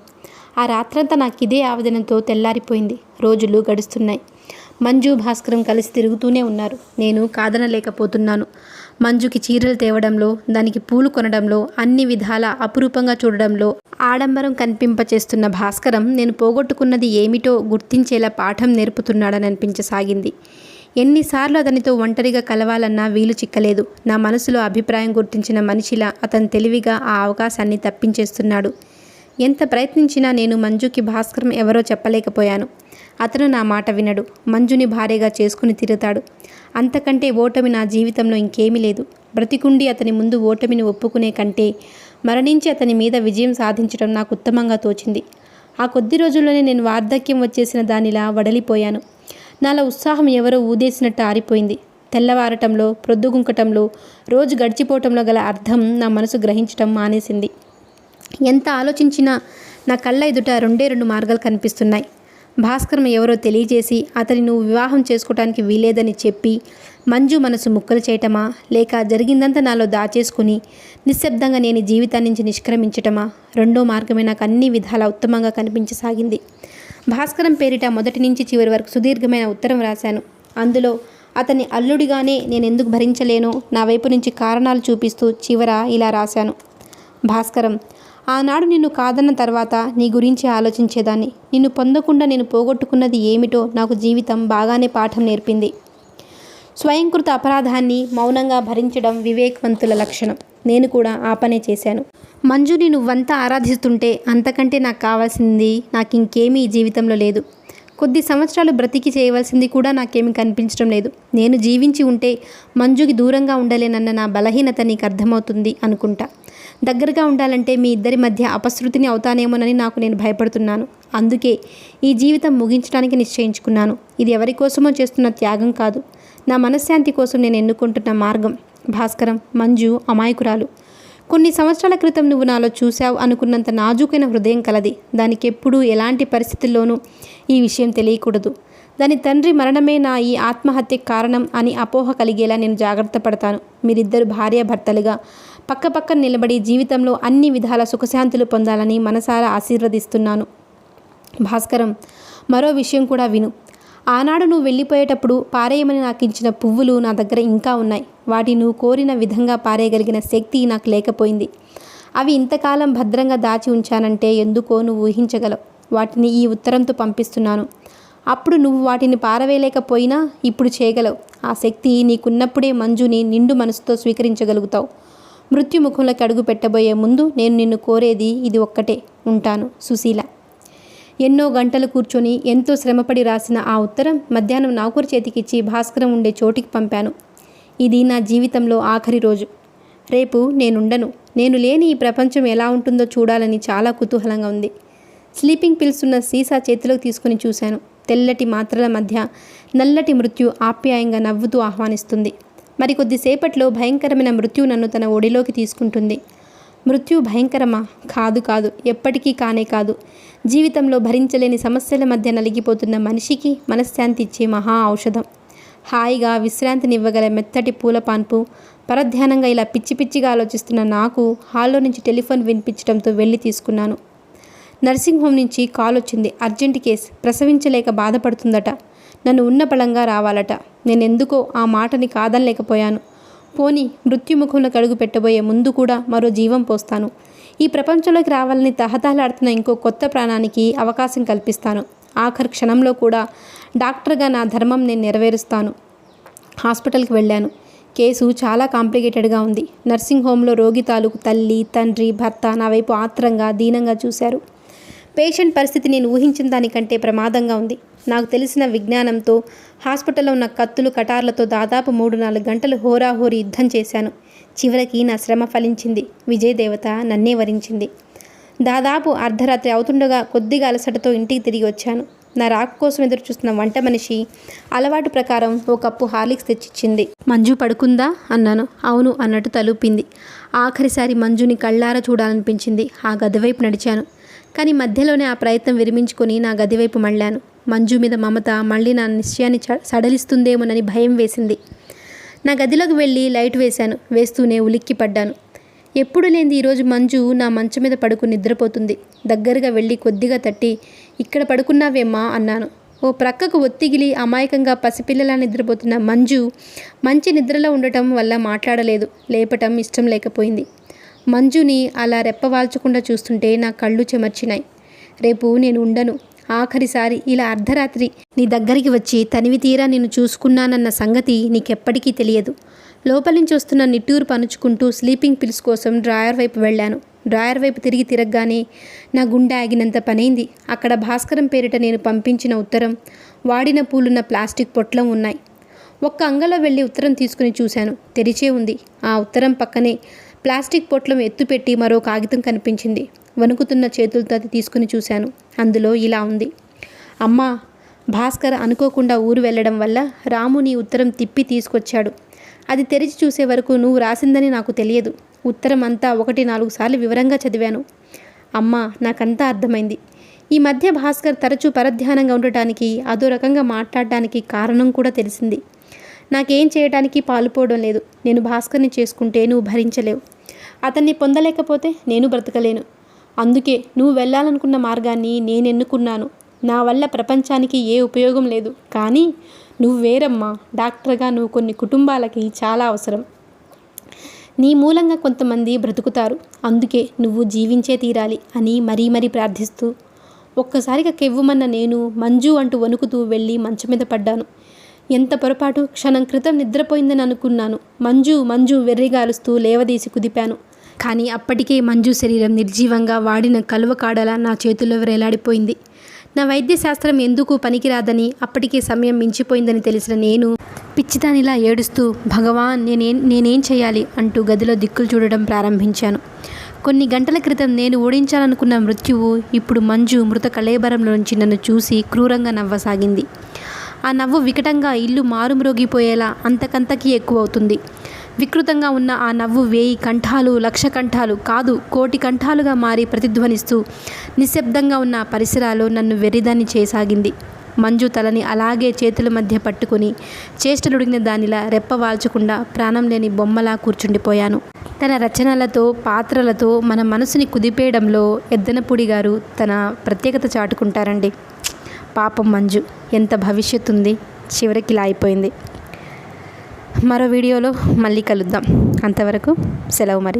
ఆ రాత్రంతా నాకు ఇదే ఆవేదనతో తెల్లారిపోయింది. రోజులు గడుస్తున్నాయి. మంజు భాస్కరం కలిసి తిరుగుతూనే ఉన్నారు. నేను కాదనలేకపోతున్నాను. మంజుకి చీరలు తేవడంలో, దానికి పూలు కొనడంలో, అన్ని విధాల అపురూపంగా చూడడంలో ఆడంబరం కనిపింపచేస్తున్న భాస్కరం నేను పోగొట్టుకున్నది ఏమిటో గుర్తించేలా పాఠం నేర్పుతున్నాడని అనిపించసాగింది. ఎన్నిసార్లు అతనితో ఒంటరిగా కలవాలన్నా వీలు చిక్కలేదు. నా మనసులో అభిప్రాయం గుర్తించిన మనిషిలా అతను తెలివిగా ఆ అవకాశాన్ని తప్పించేస్తున్నాడు. ఎంత ప్రయత్నించినా నేను మంజుకి భాస్కరం ఎవరో చెప్పలేకపోయాను. అతను నా మాట వినడు. మంజుని భార్యగా చేసుకుని తిరుగుతాడు. అంతకంటే ఓటమి నా జీవితంలో ఇంకేమీ లేదు. బ్రతికుండి అతని ముందు ఓటమిని ఒప్పుకునే కంటే మరణించి అతని మీద విజయం సాధించడం నాకు ఉత్తమంగా తోచింది. ఆ కొద్ది రోజుల్లోనే నేను వార్ధక్యం వచ్చేసిన దానిలా వడలిపోయాను. నాలో ఉత్సాహం ఎవరో ఊదేసినట్టు ఆరిపోయింది. తెల్లవారటంలో, ప్రొద్దుగుంకటంలో, రోజు గడిచిపోవటంలో గల అర్థం నా మనసు గ్రహించటం మానేసింది. ఎంత ఆలోచించినా నా కళ్ళ ఎదుట రెండే రెండు మార్గాలు కనిపిస్తున్నాయి. భాస్కరం ఎవరో తెలియజేసి అతని నువ్వు వివాహం చేసుకోవటానికి వీలేదని చెప్పి మంజు మనసు ముక్కలు చేయటమా, లేక జరిగిందంతా నాలో దాచేసుకుని నిశ్శబ్దంగా నేను జీవితాన్ని నుంచి నిష్క్రమించటమా? రెండో మార్గమే నాకు అన్ని విధాలా ఉత్తమంగా కనిపించసాగింది. భాస్కరం పేరిట మొదటి నుంచి చివరి వరకు సుదీర్ఘమైన ఉత్తరం రాశాను. అందులో అతన్ని అల్లుడిగానే నేను ఎందుకు భరించలేనో నా వైపు నుంచి కారణాలు చూపిస్తూ చివర ఇలా రాశాను. భాస్కరం, ఆనాడు నిన్ను కాదన్న తర్వాత నీ గురించి ఆలోచించేదాన్ని. నిన్ను పొందకుండా నేను పోగొట్టుకున్నది ఏమిటో నాకు జీవితం బాగానే పాఠం నేర్పింది. స్వయంకృత అపరాధాన్ని మౌనంగా భరించడం వివేకవంతుల లక్షణం. నేను కూడా ఆ పనే చేశాను. మంజుని నువ్వంతా ఆరాధిస్తుంటే అంతకంటే నాకు కావాల్సింది నాకు ఇంకేమీ ఈ జీవితంలో లేదు. కొద్ది సంవత్సరాలు బ్రతికి చేయవలసింది కూడా నాకేమీ కనిపించడం లేదు. నేను జీవించి ఉంటే మంజుకి దూరంగా ఉండలేనన్న నా బలహీనత నీకు అర్థమవుతుంది అనుకుంటా. దగ్గరగా ఉండాలంటే మీ ఇద్దరి మధ్య అపశృతిని అవుతానేమోనని నాకు నేను భయపడుతున్నాను. అందుకే ఈ జీవితం ముగించడానికి నిశ్చయించుకున్నాను. ఇది ఎవరి కోసమో చేస్తున్న త్యాగం కాదు, నా మనశ్శాంతి కోసం నేను ఎన్నుకుంటున్న మార్గం. భాస్కరం, మంజు అమాయకురాలు. కొన్ని సంవత్సరాల క్రితం నువ్వు నాలో చూశావు అనుకున్నంత నాజూకైన హృదయం కలది. దానికి ఎప్పుడూ ఎలాంటి పరిస్థితుల్లోనూ ఈ విషయం తెలియకూడదు. దాని తండ్రి మరణమే నా ఈ ఆత్మహత్యకు కారణం అని అపోహ కలిగేలా నేను జాగ్రత్త పడతాను. మీరిద్దరు భార్యాభర్తలుగా పక్కపక్కన నిలబడి జీవితంలో అన్ని విధాల సుఖశాంతులు పొందాలని మనసారా ఆశీర్వదిస్తున్నాను. భాస్కరం, మరో విషయం కూడా విను. ఆనాడు నువ్వు వెళ్ళిపోయేటప్పుడు పారేయమని నాకు ఇచ్చిన పువ్వులు నా దగ్గర ఇంకా ఉన్నాయి. వాటి నువ్వు కోరిన విధంగా పారేయగలిగిన శక్తి నాకు లేకపోయింది. అవి ఇంతకాలం భద్రంగా దాచి ఉంచానంటే ఎందుకో నువ్వు ఊహించగలవు. వాటిని ఈ ఉత్తరంతో పంపిస్తున్నాను. అప్పుడు నువ్వు వాటిని పారవేయలేకపోయినా ఇప్పుడు చేయగలవు. ఆ శక్తి నీకున్నప్పుడే మంజుని నిండు మనసుతో స్వీకరించగలుగుతావు. మృత్యుముఖంలోకి అడుగు పెట్టబోయే ముందు నేను నిన్ను కోరేది ఇది ఒక్కటే. ఉంటాను, సుశీల. ఎన్నో గంటలు కూర్చొని ఎంతో శ్రమపడి రాసిన ఆ ఉత్తరం మధ్యాహ్నం నౌకరు చేతికిచ్చి భాస్కరం ఉండే చోటికి పంపాను. ఇది నా జీవితంలో ఆఖరి రోజు. రేపు నేనుండను. నేను లేని ఈ ప్రపంచం ఎలా ఉంటుందో చూడాలని చాలా కుతూహలంగా ఉంది. స్లీపింగ్ పిల్స్ ఉన్న సీసా చేతిలోకి తీసుకుని చూశాను. తెల్లటి మాత్రల మధ్య నల్లటి మృత్యు ఆప్యాయంగా నవ్వుతూ ఆహ్వానిస్తుంది. మరికొద్దిసేపట్లో భయంకరమైన మృత్యు నన్ను తన ఒడిలోకి తీసుకుంటుంది. మృత్యు భయంకరమా? కాదు కాదు, ఎప్పటికీ కానే కాదు. జీవితంలో భరించలేని సమస్యల మధ్య నలిగిపోతున్న మనిషికి మనశ్శాంతి ఇచ్చే మహా ఔషధం. హాయిగా విశ్రాంతినివ్వగల మెత్తటి పూలపాన్పు. పరధ్యానంగా ఇలా పిచ్చి పిచ్చిగా ఆలోచిస్తున్న నాకు హాల్లో నుంచి టెలిఫోన్ వినిపించడంతో వెళ్ళి తీసుకున్నాను. నర్సింగ్ హోమ్ నుంచి కాల్ వచ్చింది. అర్జెంట్ కేస్, ప్రసవించలేక బాధపడుతుందట. నన్ను ఉన్న పళంగా రావాలట. నేనెందుకో ఆ మాటని కాదనలేకపోయాను. పోనీ మృత్యుముఖంలోకి అడుగు పెట్టబోయే ముందు కూడా మరో జీవం పోస్తాను. ఈ ప్రపంచంలోకి రావాలని తహతహలాడుతున్న ఇంకో కొత్త ప్రాణానికి అవకాశం కల్పిస్తాను. ఆఖరి క్షణంలో కూడా డాక్టర్గా నా ధర్మం నేను నెరవేరుస్తాను. హాస్పిటల్కి వెళ్ళాను. కేసు చాలా కాంప్లికేటెడ్గా ఉంది. నర్సింగ్ హోంలో రోగి తాలూకు తల్లి, తండ్రి, భర్త నా వైపు ఆత్రంగా దీనంగా చూశారు. పేషెంట్ పరిస్థితి నేను ఊహించిన దానికంటే ప్రమాదంగా ఉంది. నాకు తెలిసిన విజ్ఞానంతో హాస్పిటల్లో ఉన్న కత్తులు, కటార్లతో దాదాపు 3-4 గంటలు హోరాహోరీ యుద్ధం చేశాను. చివరికి నా శ్రమ ఫలించింది. విజయదేవత నన్నే వరించింది. దాదాపు అర్ధరాత్రి అవుతుండగా కొద్దిగా అలసటతో ఇంటికి తిరిగి వచ్చాను. నా రాక కోసం ఎదురు చూస్తున్న వంట మనిషి అలవాటు ప్రకారం ఓ కప్పు హార్లిక్స్ తెచ్చిచ్చింది. మంజు పడుకుందా అన్నాను. అవును అన్నట్టు తలూపింది. ఆఖరిసారి మంజుని కళ్ళారా చూడాలనిపించింది. ఆ గదివైపు నడిచాను. కానీ మధ్యలోనే ఆ ప్రయత్నం విరమించుకొని నా గదివైపు మళ్ళాను. మంజు మీద మమత మళ్ళీ నా నిశ్చయాన్ని సడలిస్తుందేమోనని భయం వేసింది. నా గదిలోకి వెళ్ళి లైట్ వేశాను. వేస్తూనే ఉలిక్కి పడ్డాను. ఎప్పుడు లేనిది ఈరోజు మంజు నా మంచం మీద పడుకుని నిద్రపోతుంది. దగ్గరగా వెళ్ళి కొద్దిగా తట్టి, ఇక్కడ పడుకున్నావేమ్మా అన్నాను. ఓ ప్రక్కకు ఒత్తిగిలి అమాయకంగా పసిపిల్లలా నిద్రపోతున్న మంజు మంచి నిద్రలో ఉండటం వల్ల మాట్లాడలేదు. లేపటం ఇష్టం లేకపోయింది. మంజుని అలా రెప్పవాల్చకుండా చూస్తుంటే నా కళ్ళు చెమర్చినాయి. రేపు నేను ఉండను. ఆఖరిసారి ఇలా అర్ధరాత్రి నీ దగ్గరికి వచ్చి తనివి తీరా నిన్ను చూసుకున్నానన్న సంగతి నీకెప్పటికీ తెలియదు. లోపలి నుంచి వస్తున్న నిట్టూరు పనుచుకుంటూ స్లీపింగ్ పిల్స్ కోసం డ్రాయర్ వైపు వెళ్ళాను. డ్రాయర్ వైపు తిరిగి తిరగగానే నా గుండె ఆగినంత పనైంది. అక్కడ భాస్కరం పేరిట నేను పంపించిన ఉత్తరం, వాడిన పూలున్న ప్లాస్టిక్ పొట్లం ఉన్నాయి. ఒక్క అంగలో వెళ్ళి ఉత్తరం తీసుకుని చూశాను. తెరిచే ఉంది. ఆ ఉత్తరం పక్కనే ప్లాస్టిక్ పొట్లం ఎత్తుపెట్టి మరో కాగితం కనిపించింది. వణుకుతున్న చేతులతో అది తీసుకుని చూశాను. అందులో ఇలా ఉంది: అమ్మా, భాస్కర్ అనుకోకుండా ఊరు వెళ్ళడం వల్ల రాము నీ ఉత్తరం తిప్పి తీసుకొచ్చాడు. అది తెరిచి చూసే వరకు నువ్వు రాసిందని నాకు తెలియదు. ఉత్తరం అంతా 1-4 సార్లు వివరంగా చదివాను. అమ్మా, నాకంతా అర్థమైంది. ఈ మధ్య భాస్కర్ తరచూ పరధ్యానంగా ఉండటానికి, అదో రకంగా మాట్లాడటానికి కారణం కూడా తెలిసింది. నాకేం చేయడానికి పాలుపోవడం లేదు. నేను భాస్కర్ని చేసుకుంటే నువ్వు భరించలేవు. అతన్ని పొందలేకపోతే నేను బ్రతకలేను. అందుకే నువ్వు వెళ్ళాలనుకున్న మార్గాన్ని నేను ఎన్నుకున్నాను. నా వల్ల ప్రపంచానికి ఏ ఉపయోగం లేదు. కానీ నువ్వు వేరమ్మా. డాక్టర్గా నువ్వు కొన్ని కుటుంబాలకి చాలా అవసరం. నీ మూలంగా కొంతమంది బ్రతుకుతారు. అందుకే నువ్వు జీవించే తీరాలి అని మరీ ప్రార్థిస్తూ ఒక్కసారిగా కెవ్వుమన్న నేను మంజు అంటూ వణుకుతూ వెళ్ళి మంచం మీద పడ్డాను. ఎంత పొరపాటు! క్షణం క్రితం నిద్రపోయిందని అనుకున్నాను. మంజు వెర్రిగాలుస్తూ లేవదీసి కుదిపాను. కానీ అప్పటికే మంజు శరీరం నిర్జీవంగా వాడిన కలువ కాడలా నా చేతుల్లో వేలాడిపోయింది. నా వైద్యశాస్త్రం ఎందుకు పనికిరాదని, అప్పటికే సమయం మించిపోయిందని తెలిసిన నేను పిచ్చిదానిలా ఏడుస్తూ భగవాన్ నేనేం చేయాలి అంటూ గదిలో దిక్కులు చూడడం ప్రారంభించాను. కొన్ని గంటల క్రితం నేను ఓడించాలనుకున్న మృత్యువు ఇప్పుడు మంజు మృత కళేబరంలోంచి నన్ను చూసి క్రూరంగా నవ్వసాగింది. ఆ నవ్వు వికటంగా ఇల్లు మారుమ్రోగిపోయేలా అంతకంతకీ ఎక్కువవుతుంది. వికృతంగా ఉన్న ఆ నవ్వు 1000 కంఠాలు, 1,00,000 కంఠాలు కాదు, 1,000,000 కంఠాలుగా మారి ప్రతిధ్వనిస్తూ నిశ్శబ్దంగా ఉన్న ఆ పరిసరాల్లో నన్ను వెర్రిదాన్ని చేయసాగింది. మంజు తలని అలాగే చేతుల మధ్య పట్టుకుని చేష్టలుడిగిన దానిలా రెప్పవాల్చకుండా ప్రాణం లేని బొమ్మలా కూర్చుండిపోయాను. తన రచనలతో, పాత్రలతో మన మనసుని కుదిపేయడంలో ఎద్దనపూడి గారు తన ప్రత్యేకత చాటుకుంటారండి. పాపం మంజు, ఎంత భవిష్యత్తు ఉంది, చివరికి ఇలా అయిపోయింది. మరో వీడియోలో మళ్ళీ కలుద్దాం. అంతవరకు సెలవు మరి.